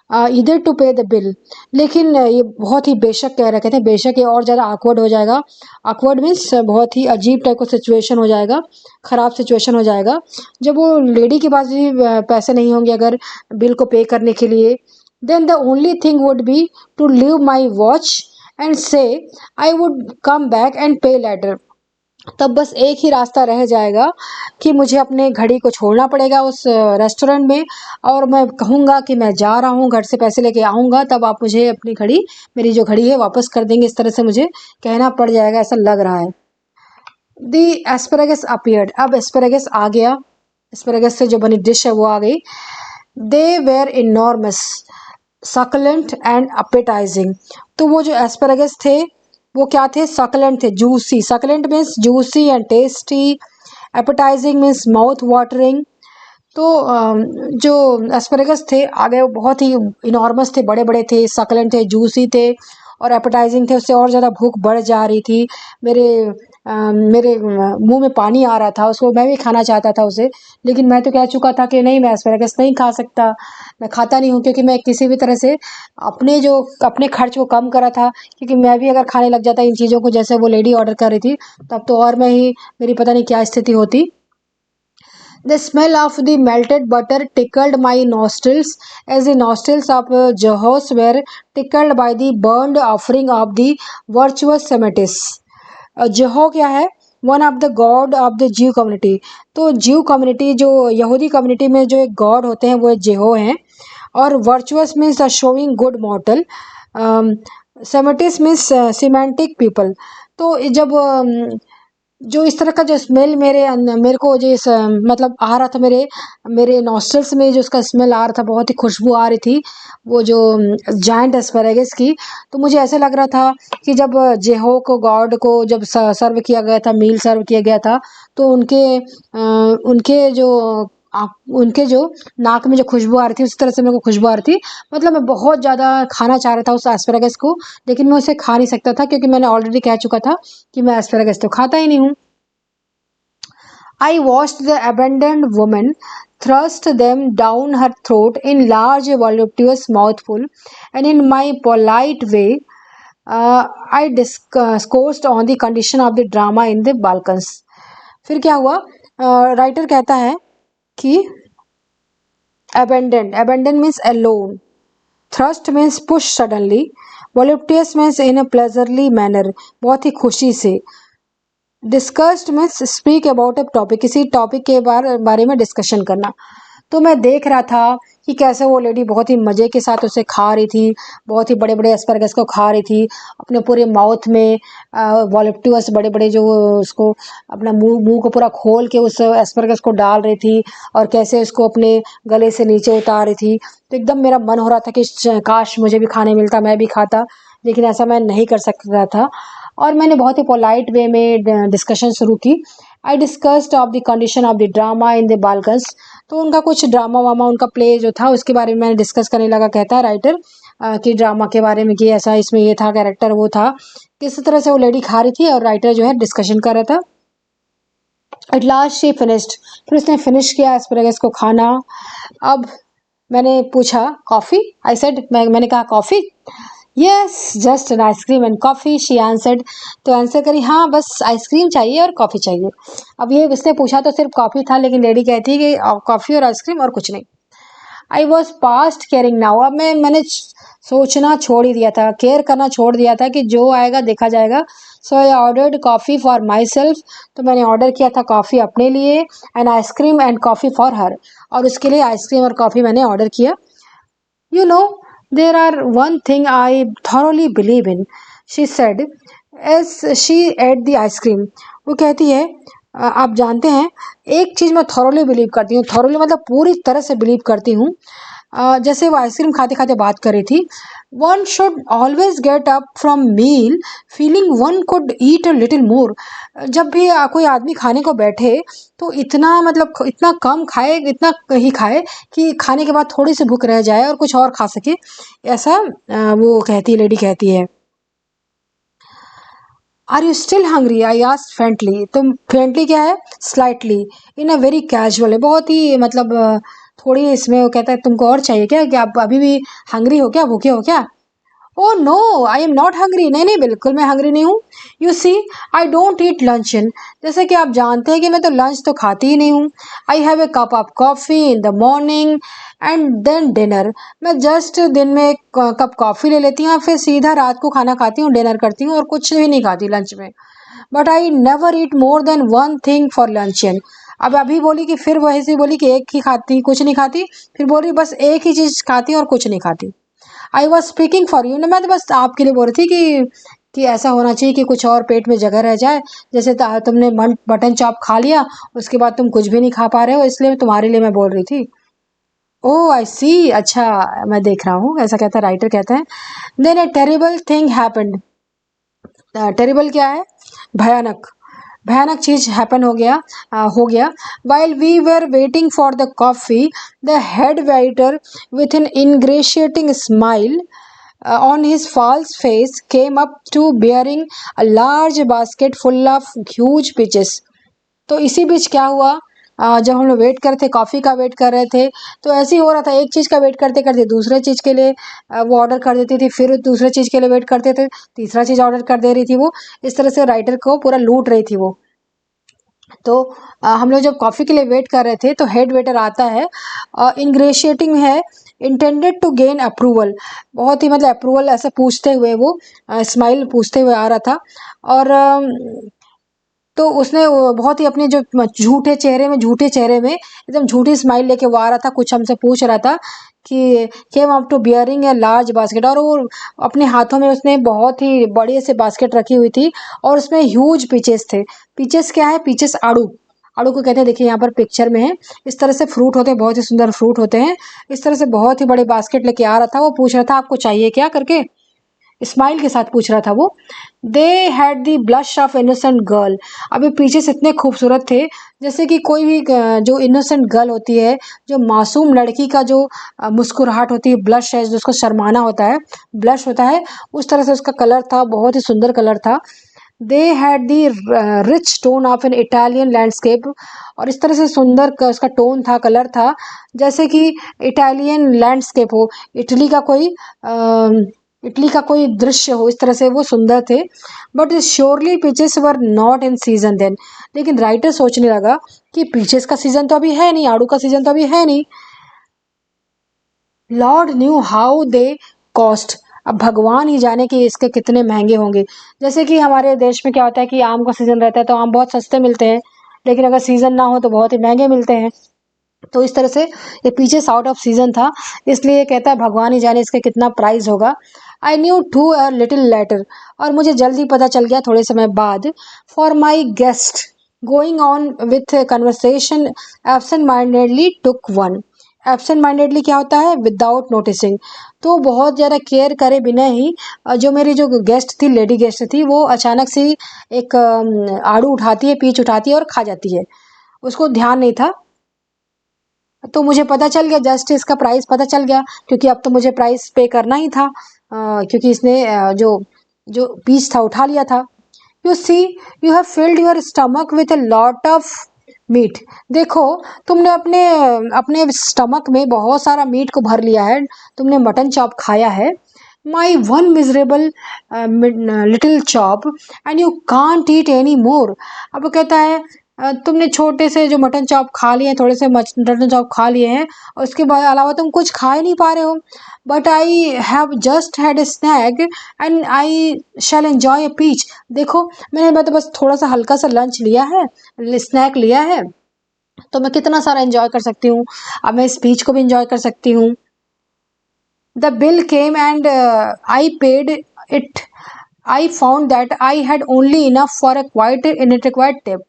इधर टू पे द बिल, लेकिन ये बहुत ही बेशक कह रहे, कहते हैं बेशक ये और ज़्यादा awkward हो जाएगा। awkward मीन्स बहुत ही अजीब टाइप का सिचुएशन हो जाएगा, ख़राब सिचुएशन हो जाएगा जब वो लेडी के पास भी पैसे नहीं होंगे अगर बिल को पे करने के लिए। Then the only thing would be to leave my watch and say I would come back and pay later. तब बस एक ही रास्ता रह जाएगा कि मुझे अपने घड़ी को छोड़ना पड़ेगा उस रेस्टोरेंट में, और मैं कहूँगा कि मैं जा रहा हूँ, घर से पैसे लेके आऊँगा, तब आप मुझे अपनी घड़ी, मेरी जो घड़ी है, वापस कर देंगे। इस तरह से मुझे कहना पड़ जाएगा, ऐसा लग रहा है। दी एस्परेगस अपीयर्ड, अब एस्परेगस आ गया, एस्परेगस से जो बनी डिश है वो आ गई। They were enormous, succulent and appetising. तो वो जो एस्परेगस थे वो क्या थे? सक्लेंट थे, juicy. Succulent means juicy and tasty, appetising means mouth watering. तो जो एस्परेगस थे आगे वो बहुत ही इनॉर्मस थे, बड़े बड़े थे, सकलेंट थे, जूसी थे और एपेटाइजिंग थे। उससे और ज़्यादा भूख बढ़ जा रही थी। मेरे मुंह में पानी आ रहा था, उसको मैं भी खाना चाहता था उसे, लेकिन मैं तो कह चुका था कि नहीं, मैं एस्परेगस नहीं खा सकता, मैं खाता नहीं हूँ, क्योंकि मैं किसी भी तरह से अपने खर्च को कम करा था। क्योंकि मैं भी अगर खाने लग जाता इन चीज़ों को, जैसे वो लेडी ऑर्डर कर रही थी, तब तो और मेरी पता नहीं क्या स्थिति होती। The smell of the melted butter tickled my nostrils, as the nostrils of Jehovah were tickled by the burned offering of the virtuous Semites. जेहो क्या है? One of the God of the ज्यू कम्युनिटी। तो ज्यू कम्युनिटी, जो यहूदी कम्युनिटी में जो एक गॉड होते हैं वो जेहो हैं। और virtuous means showing good model, सेमेटिस मीन्स सिमेंटिक पीपल। तो जब जो इस तरह का जो स्मेल मेरे को जो मतलब आ रहा था, मेरे नॉस्ट्रल्स में जो उसका स्मेल आ रहा था, बहुत ही खुशबू आ रही थी वो जो जायंट एस्पैरागस की। तो मुझे ऐसे लग रहा था कि जब जेहो को, गॉड को जब सर्व किया गया था, मील सर्व किया गया था, तो उनके जो नाक में जो खुशबू आ रही थी, उस तरह से मेरे को खुशबू आ रही थी। मतलब मैं बहुत ज़्यादा खाना चाह रहा था उस एस्पैरागस को, लेकिन मैं उसे खा नहीं सकता था, क्योंकि मैंने ऑलरेडी कह चुका था कि मैं एस्पैरागस तो खाता ही नहीं हूँ। I watched the abandoned woman thrust them down her throat in large voluptuous mouthful, and in my polite way, I discoursed on the condition of the drama in the Balkans. फिर क्या हुआ? राइटर कहता है कि abandoned means alone, thrust means push suddenly, voluptuous means in a pleasurely manner, बहुत ही खुशी से, discussed means speak about a topic, किसी टॉपिक के बारे में डिस्कशन करना। तो मैं देख रहा था कि कैसे वो लेडी बहुत ही मज़े के साथ उसे खा रही थी, बहुत ही बड़े बड़े एस्पैरागस को खा रही थी, अपने पूरे माउथ में वॉल्यूप्टुअस बड़े बड़े जो उसको अपना मुंह को पूरा खोल के उस एस्पैरागस को डाल रही थी, और कैसे उसको अपने गले से नीचे उतार रही थी। तो एकदम मेरा मन हो रहा था कि काश मुझे भी खाने मिलता, मैं भी खाता, लेकिन ऐसा मैं नहीं कर सकता था। और मैंने बहुत ही पोलाइट वे में डिस्कशन शुरू की। I discussed of the condition of the drama in the Balkans. तो उनका कुछ ड्रामा वामा, उनका प्ले जो था उसके बारे में मैंने डिस्कस करने लगा। कहता है राइटर कि ड्रामा के बारे में कि ऐसा इसमें ये था, कैरेक्टर वो था, किस तरह से वो लेडी खा रही थी, और राइटर जो है डिस्कशन कर रहा था। एट लास्ट शी फिनिश्ड, फिर उसने फिनिश किया एस्पैरागस को खाना। अब मैंने पूछा कॉफ़ी, आई सेड, मैंने कहा coffee, yes just an ice cream and coffee, she answered. तो आंसर करी, हाँ बस आइसक्रीम चाहिए और कॉफ़ी चाहिए। अब ये उसने पूछा तो सिर्फ कॉफ़ी था, लेकिन लेडी कहती है कि कॉफ़ी और आइसक्रीम और कुछ नहीं। I was past caring now, अब मैंने सोचना छोड़ ही दिया था, केयर करना छोड़ दिया था कि जो आएगा देखा जाएगा। So I ordered coffee for myself, तो मैंने ऑर्डर किया था कॉफ़ी अपने लिए, and ice cream and coffee for her, और उसके लिए आइसक्रीम और कॉफ़ी मैंने ऑर्डर किया। You know, there are one thing I thoroughly believe in, she said as she ate the ice cream. वो कहती है, आप जानते हैं, एक चीज़ मैं thoroughly बिलीव करती हूँ, thoroughly मतलब पूरी तरह से बिलीव करती हूँ। जैसे वो आइसक्रीम खाते खाते बात कर रही थी, one should always get up from meal feeling one could eat a little more. जब भी कोई आदमी खाने को बैठे तो इतना मतलब इतना कम खाए, इतना ही खाए कि खाने के बाद थोड़ी सी भूख रह जाए और कुछ और खा सके, ऐसा वो कहती है, लेडी कहती है। Are you still hungry, I asked faintly. तो फेंटली क्या है? Slightly, in a very casual है, बहुत ही मतलब थोड़ी इसमें। वो कहता है तुमको और चाहिए क्या, कि आप अभी भी हंग्री हो क्या, भूखे हो क्या? Oh no, I am not hungry, नहीं नहीं बिल्कुल मैं हंग्री नहीं हूँ। You see, I don't eat luncheon, जैसे कि आप जानते हैं कि मैं तो लंच तो खाती ही नहीं हूँ। I have a cup of coffee in the morning and then dinner, मैं जस्ट दिन में एक कप कॉफ़ी ले लेती हूँ और फिर सीधा रात को खाना खाती हूँ, डिनर करती हूँ, और कुछ भी नहीं खाती लंच में। But I never eat more than one thing for लंचियन। अब अभी बोली कि फिर वैसे ही बोली कि एक ही खाती, कुछ नहीं खाती, फिर बोली बस एक ही चीज़ खाती और कुछ नहीं खाती। I was speaking for you ना, मैं तो बस आपके लिए बोल रही थी कि ऐसा होना चाहिए कि कुछ और पेट में जगह रह जाए। जैसे तुमने मटन चॉप खा लिया, उसके बाद तुम कुछ भी नहीं खा पा रहे हो, इसलिए तुम्हारे लिए मैं बोल रही थी। ओह आई सी, अच्छा मैं देख रहा हूँ, ऐसा कहता है राइटर, कहता है then a terrible thing happened. Terrible क्या है? भयानक। भयानक चीज हैपन हो गया। While we were waiting for the coffee, the head waiter with an ingratiating smile on his false face came up to bearing a large basket full of huge peaches. तो इसी बीच क्या हुआ, जब हम लोग वेट कर रहे थे, कॉफ़ी का वेट कर रहे थे, तो ऐसे ही हो रहा था, एक चीज़ का वेट करते करते दूसरे चीज़ के लिए वो ऑर्डर कर देती थी, फिर दूसरे चीज़ के लिए वेट करते थे, तीसरा चीज़ ऑर्डर कर दे रही थी वो। इस तरह से राइटर को पूरा लूट रही थी वो। तो हम लोग जब कॉफ़ी के लिए वेट कर रहे थे तो हेड वेटर आता है, इनग्रेशिएटिंग है, इंटेंडेड टू गेन अप्रूवल, बहुत ही मतलब अप्रूवल ऐसे पूछते हुए वो स्माइल पूछते हुए आ रहा था। और तो उसने बहुत ही अपने जो झूठे चेहरे में एकदम झूठी स्माइल लेके वो आ रहा था, कुछ हमसे पूछ रहा था कि came up to bearing a large basket, और वो अपने हाथों में उसने बहुत ही बड़े से बास्केट रखी हुई थी और उसमें ह्यूज पीचेस थे। पीचेस क्या है? पीचेस आड़ू, आड़ू को कहते हैं, देखिए यहाँ पर पिक्चर में है, इस तरह से फ्रूट होते हैं, बहुत ही सुंदर फ्रूट होते हैं। इस तरह से बहुत ही बड़े बास्केट लेके आ रहा था, वो पूछ रहा था आपको चाहिए क्या करके, स्माइल के साथ पूछ रहा था वो। They had the blush of innocent girl, अभी पीछे से इतने खूबसूरत थे जैसे कि कोई भी जो इनोसेंट गर्ल होती है, जो मासूम लड़की का जो मुस्कुराहट होती है, ब्लश है जिसको शर्माना होता है, ब्लश होता है, उस तरह से उसका कलर था, बहुत ही सुंदर कलर था। They had the rich tone of an Italian landscape, और इस तरह से सुंदर उसका टोन था, कलर था, जैसे कि इटालियन लैंडस्केप हो, इटली का कोई दृश्य हो, इस तरह से वो सुंदर थे। But surely peaches were not in season then, लेकिन राइटर सोचने लगा कि पीचेस का सीजन तो अभी है नहीं, आड़ू का सीजन तो अभी है नहीं। Lord knew how they cost, अब भगवान ही जाने कि इसके कितने महंगे होंगे। जैसे कि हमारे देश में क्या होता है कि आम का सीजन रहता है तो आम बहुत सस्ते मिलते हैं, लेकिन अगर सीजन ना हो तो बहुत ही महंगे मिलते हैं। तो इस तरह से ये पीचेस आउट ऑफ सीजन था, इसलिए ये कहता है भगवान ही जाने इसके कितना प्राइस होगा। I knew too a little later, और मुझे जल्दी पता चल गया थोड़े समय बाद। For my guest going on with conversation absent mindedly took one. Absent mindedly क्या होता है? विदाउट नोटिसिंग, तो बहुत ज़्यादा केयर करे बिना ही जो मेरी जो गेस्ट थी, लेडी गेस्ट थी, वो अचानक से एक आड़ू उठाती है, पीच उठाती है और खा जाती है, उसको ध्यान नहीं था। तो मुझे पता चल गया, जस्ट इसका प्राइस पता चल गया, क्योंकि अब तो मुझे प्राइस पे करना ही था, क्योंकि इसने जो जो पीस था उठा लिया था। You see you have filled your stomach with a lot of meat, देखो तुमने अपने अपने स्टमक में बहुत सारा मीट को भर लिया है, तुमने मटन चॉप खाया है। My one miserable little chop and you can't eat any more. अब वो कहता है तुमने छोटे से जो मटन चॉप खा लिए हैं, थोड़े से मटन चॉप खा लिए हैं, और उसके बाद अलावा तुम कुछ खा ही नहीं पा रहे हो। But I have just had a snack and I shall enjoy a peach, देखो मैं तो बस थोड़ा सा हल्का सा लंच लिया है, स्नैक लिया है, तो मैं कितना सारा एंजॉय कर सकती हूँ, अब मैं इस पीच को भी एंजॉय कर सकती हूँ। The bill came and I paid it, I found that I had only enough for a quite unrequired tip.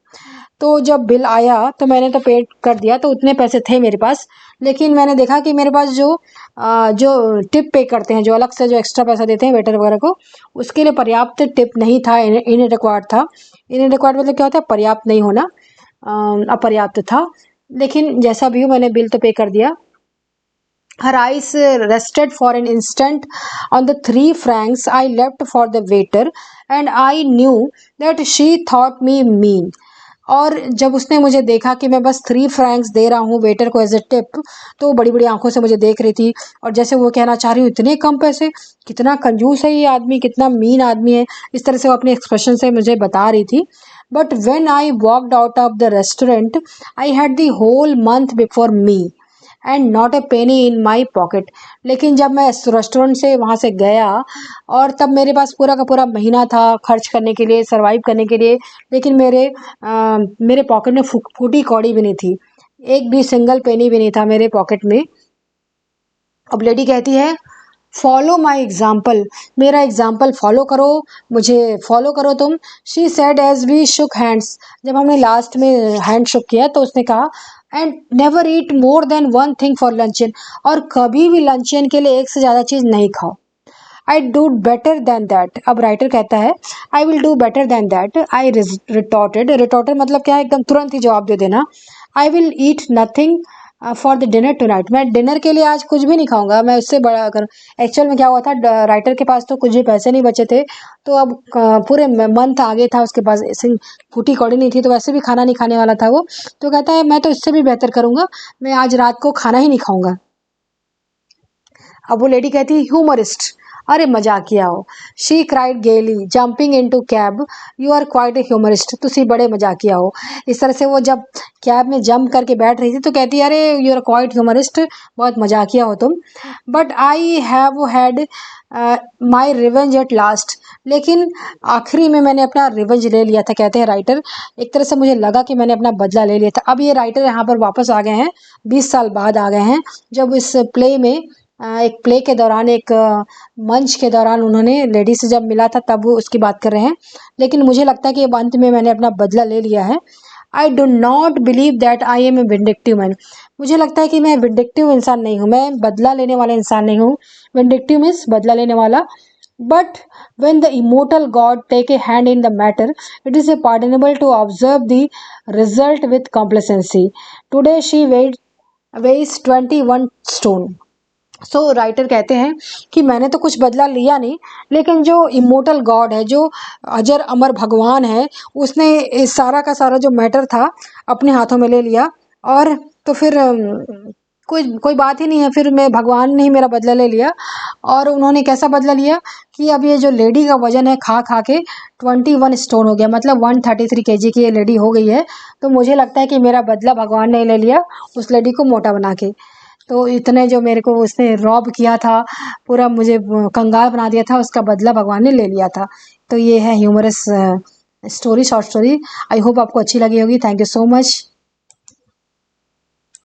तो जब बिल आया तो मैंने तो पे कर दिया, तो उतने पैसे थे मेरे पास, लेकिन मैंने देखा कि मेरे पास जो टिप पे करते हैं, जो अलग से जो एक्स्ट्रा पैसा देते हैं वेटर वगैरह को, उसके लिए पर्याप्त टिप नहीं था, इन रिक्वायर्ड था। इन रिक्वायर्ड मतलब क्या होता है? पर्याप्त नहीं होना, अपर्याप्त था। लेकिन जैसा भी हो मैंने बिल तो पे कर दिया। Her eyes rested for an instant on the 3 francs I left for the waiter, and I knew that she thought me mean. और जब उसने मुझे देखा कि मैं बस 3 फ्रैंक्स दे रहा हूँ वेटर को एज ए टिप, तो बड़ी बड़ी आंखों से मुझे देख रही थी, और जैसे वो कहना चाह रही हूँ इतने कम पैसे, कितना कंजूस है ये आदमी, कितना मीन आदमी है, इस तरह से वो अपने एक्सप्रेशन से मुझे बता रही थी। But when I walked out of the restaurant I had the whole month before me and not a penny in my pocket. लेकिन जब मैं रेस्टोरेंट से वहाँ से गया और तब मेरे पास पूरा का पूरा महीना था खर्च करने के लिए, सर्वाइव करने के लिए, लेकिन मेरे पॉकेट में फूटी कौड़ी भी नहीं थी, एक भी सिंगल पेनी भी नहीं था मेरे पॉकेट में। अब लेडी कहती है फॉलो माई एग्जाम्पल, मेरा एग्जाम्पल फॉलो करो, मुझे फॉलो करो तुम। She said as we shook hands, जब हमने लास्ट में हैंड शुक किया तो उसने कहा and never eat more than one thing for luncheon, और कभी भी लंचन के लिए एक से ज़्यादा चीज़ नहीं खाओ। I do better than that, अब राइटर कहता है I will do better than that. I retorted, retorted मतलब क्या है, एकदम तुरंत ही जवाब दे देना। I will eat nothing for the dinner tonight, मैं डिनर के लिए आज कुछ भी नहीं खाऊंगा। मैं उससे बड़ा अगर एक्चुअल में क्या हुआ था, राइटर के पास तो कुछ भी पैसे नहीं बचे थे, तो अब पूरे मंथ आगे था, उसके पास ऐसे फूटी कौड़ी नहीं थी, तो वैसे भी खाना नहीं खाने वाला था वो। तो कहता है मैं तो इससे भी बेहतर करूंगा, मैं आज रात को खाना ही नहीं खाऊंगा। अब वो लेडी कहती है ह्यूमरिस्ट, अरे मजाकिया हो। She cried gaily jumping into cab, you are quite a humorist, तुसी बड़े मजाकिया हो। इस तरह से वो जब कैब में जंप करके बैठ रही थी तो कहती है अरे यू आर क्वाइट ह्यूमरिस्ट, बहुत मजाकिया हो तुम। But I have had my revenge at last, लेकिन आखिरी में मैंने अपना रिवेंज ले लिया था, कहते हैं राइटर। एक तरह से मुझे लगा कि मैंने अपना बदला ले लिया था। अब ये राइटर यहाँ पर वापस आ गए हैं, 20 साल बाद आ गए हैं, जब इस प्ले में एक प्ले के दौरान, एक मंच के दौरान उन्होंने लेडी से जब मिला था तब वो उसकी बात कर रहे हैं। लेकिन मुझे लगता है कि अब अंत में मैंने अपना बदला ले लिया है। I do not believe that I am a vindictive man, मुझे लगता है कि मैं विंडिक्टिव इंसान नहीं हूँ, मैं बदला लेने वाला इंसान नहीं हूँ। विंडिक्टिव मीन्स बदला लेने वाला। But when the immortal God take a hand in the matter, it is pardonable to observe the result with complacency. Today she weighs 21 stone. So writer कहते हैं कि मैंने तो कुछ बदला लिया नहीं, लेकिन जो इमोर्टल गॉड है, जो अजर अमर भगवान है, उसने इस सारा का सारा जो मैटर था अपने हाथों में ले लिया। और तो फिर कोई बात ही नहीं है, फिर मैं भगवान ने ही मेरा बदला ले लिया। और उन्होंने कैसा बदला लिया कि अब ये जो लेडी का वजन है खा खा के 21 स्टोन हो गया, मतलब 133 kg की ये लेडी हो गई है। तो मुझे लगता है कि मेरा बदला भगवान ने ले लिया उस लेडी को मोटा बना के। तो इतने जो मेरे को उसने रॉब किया था, पूरा मुझे कंगाल बना दिया था, उसका बदला भगवान ने ले लिया था। तो ये है humorous story, short story. I hope आपको अच्छी लगी होगी। Thank you so much.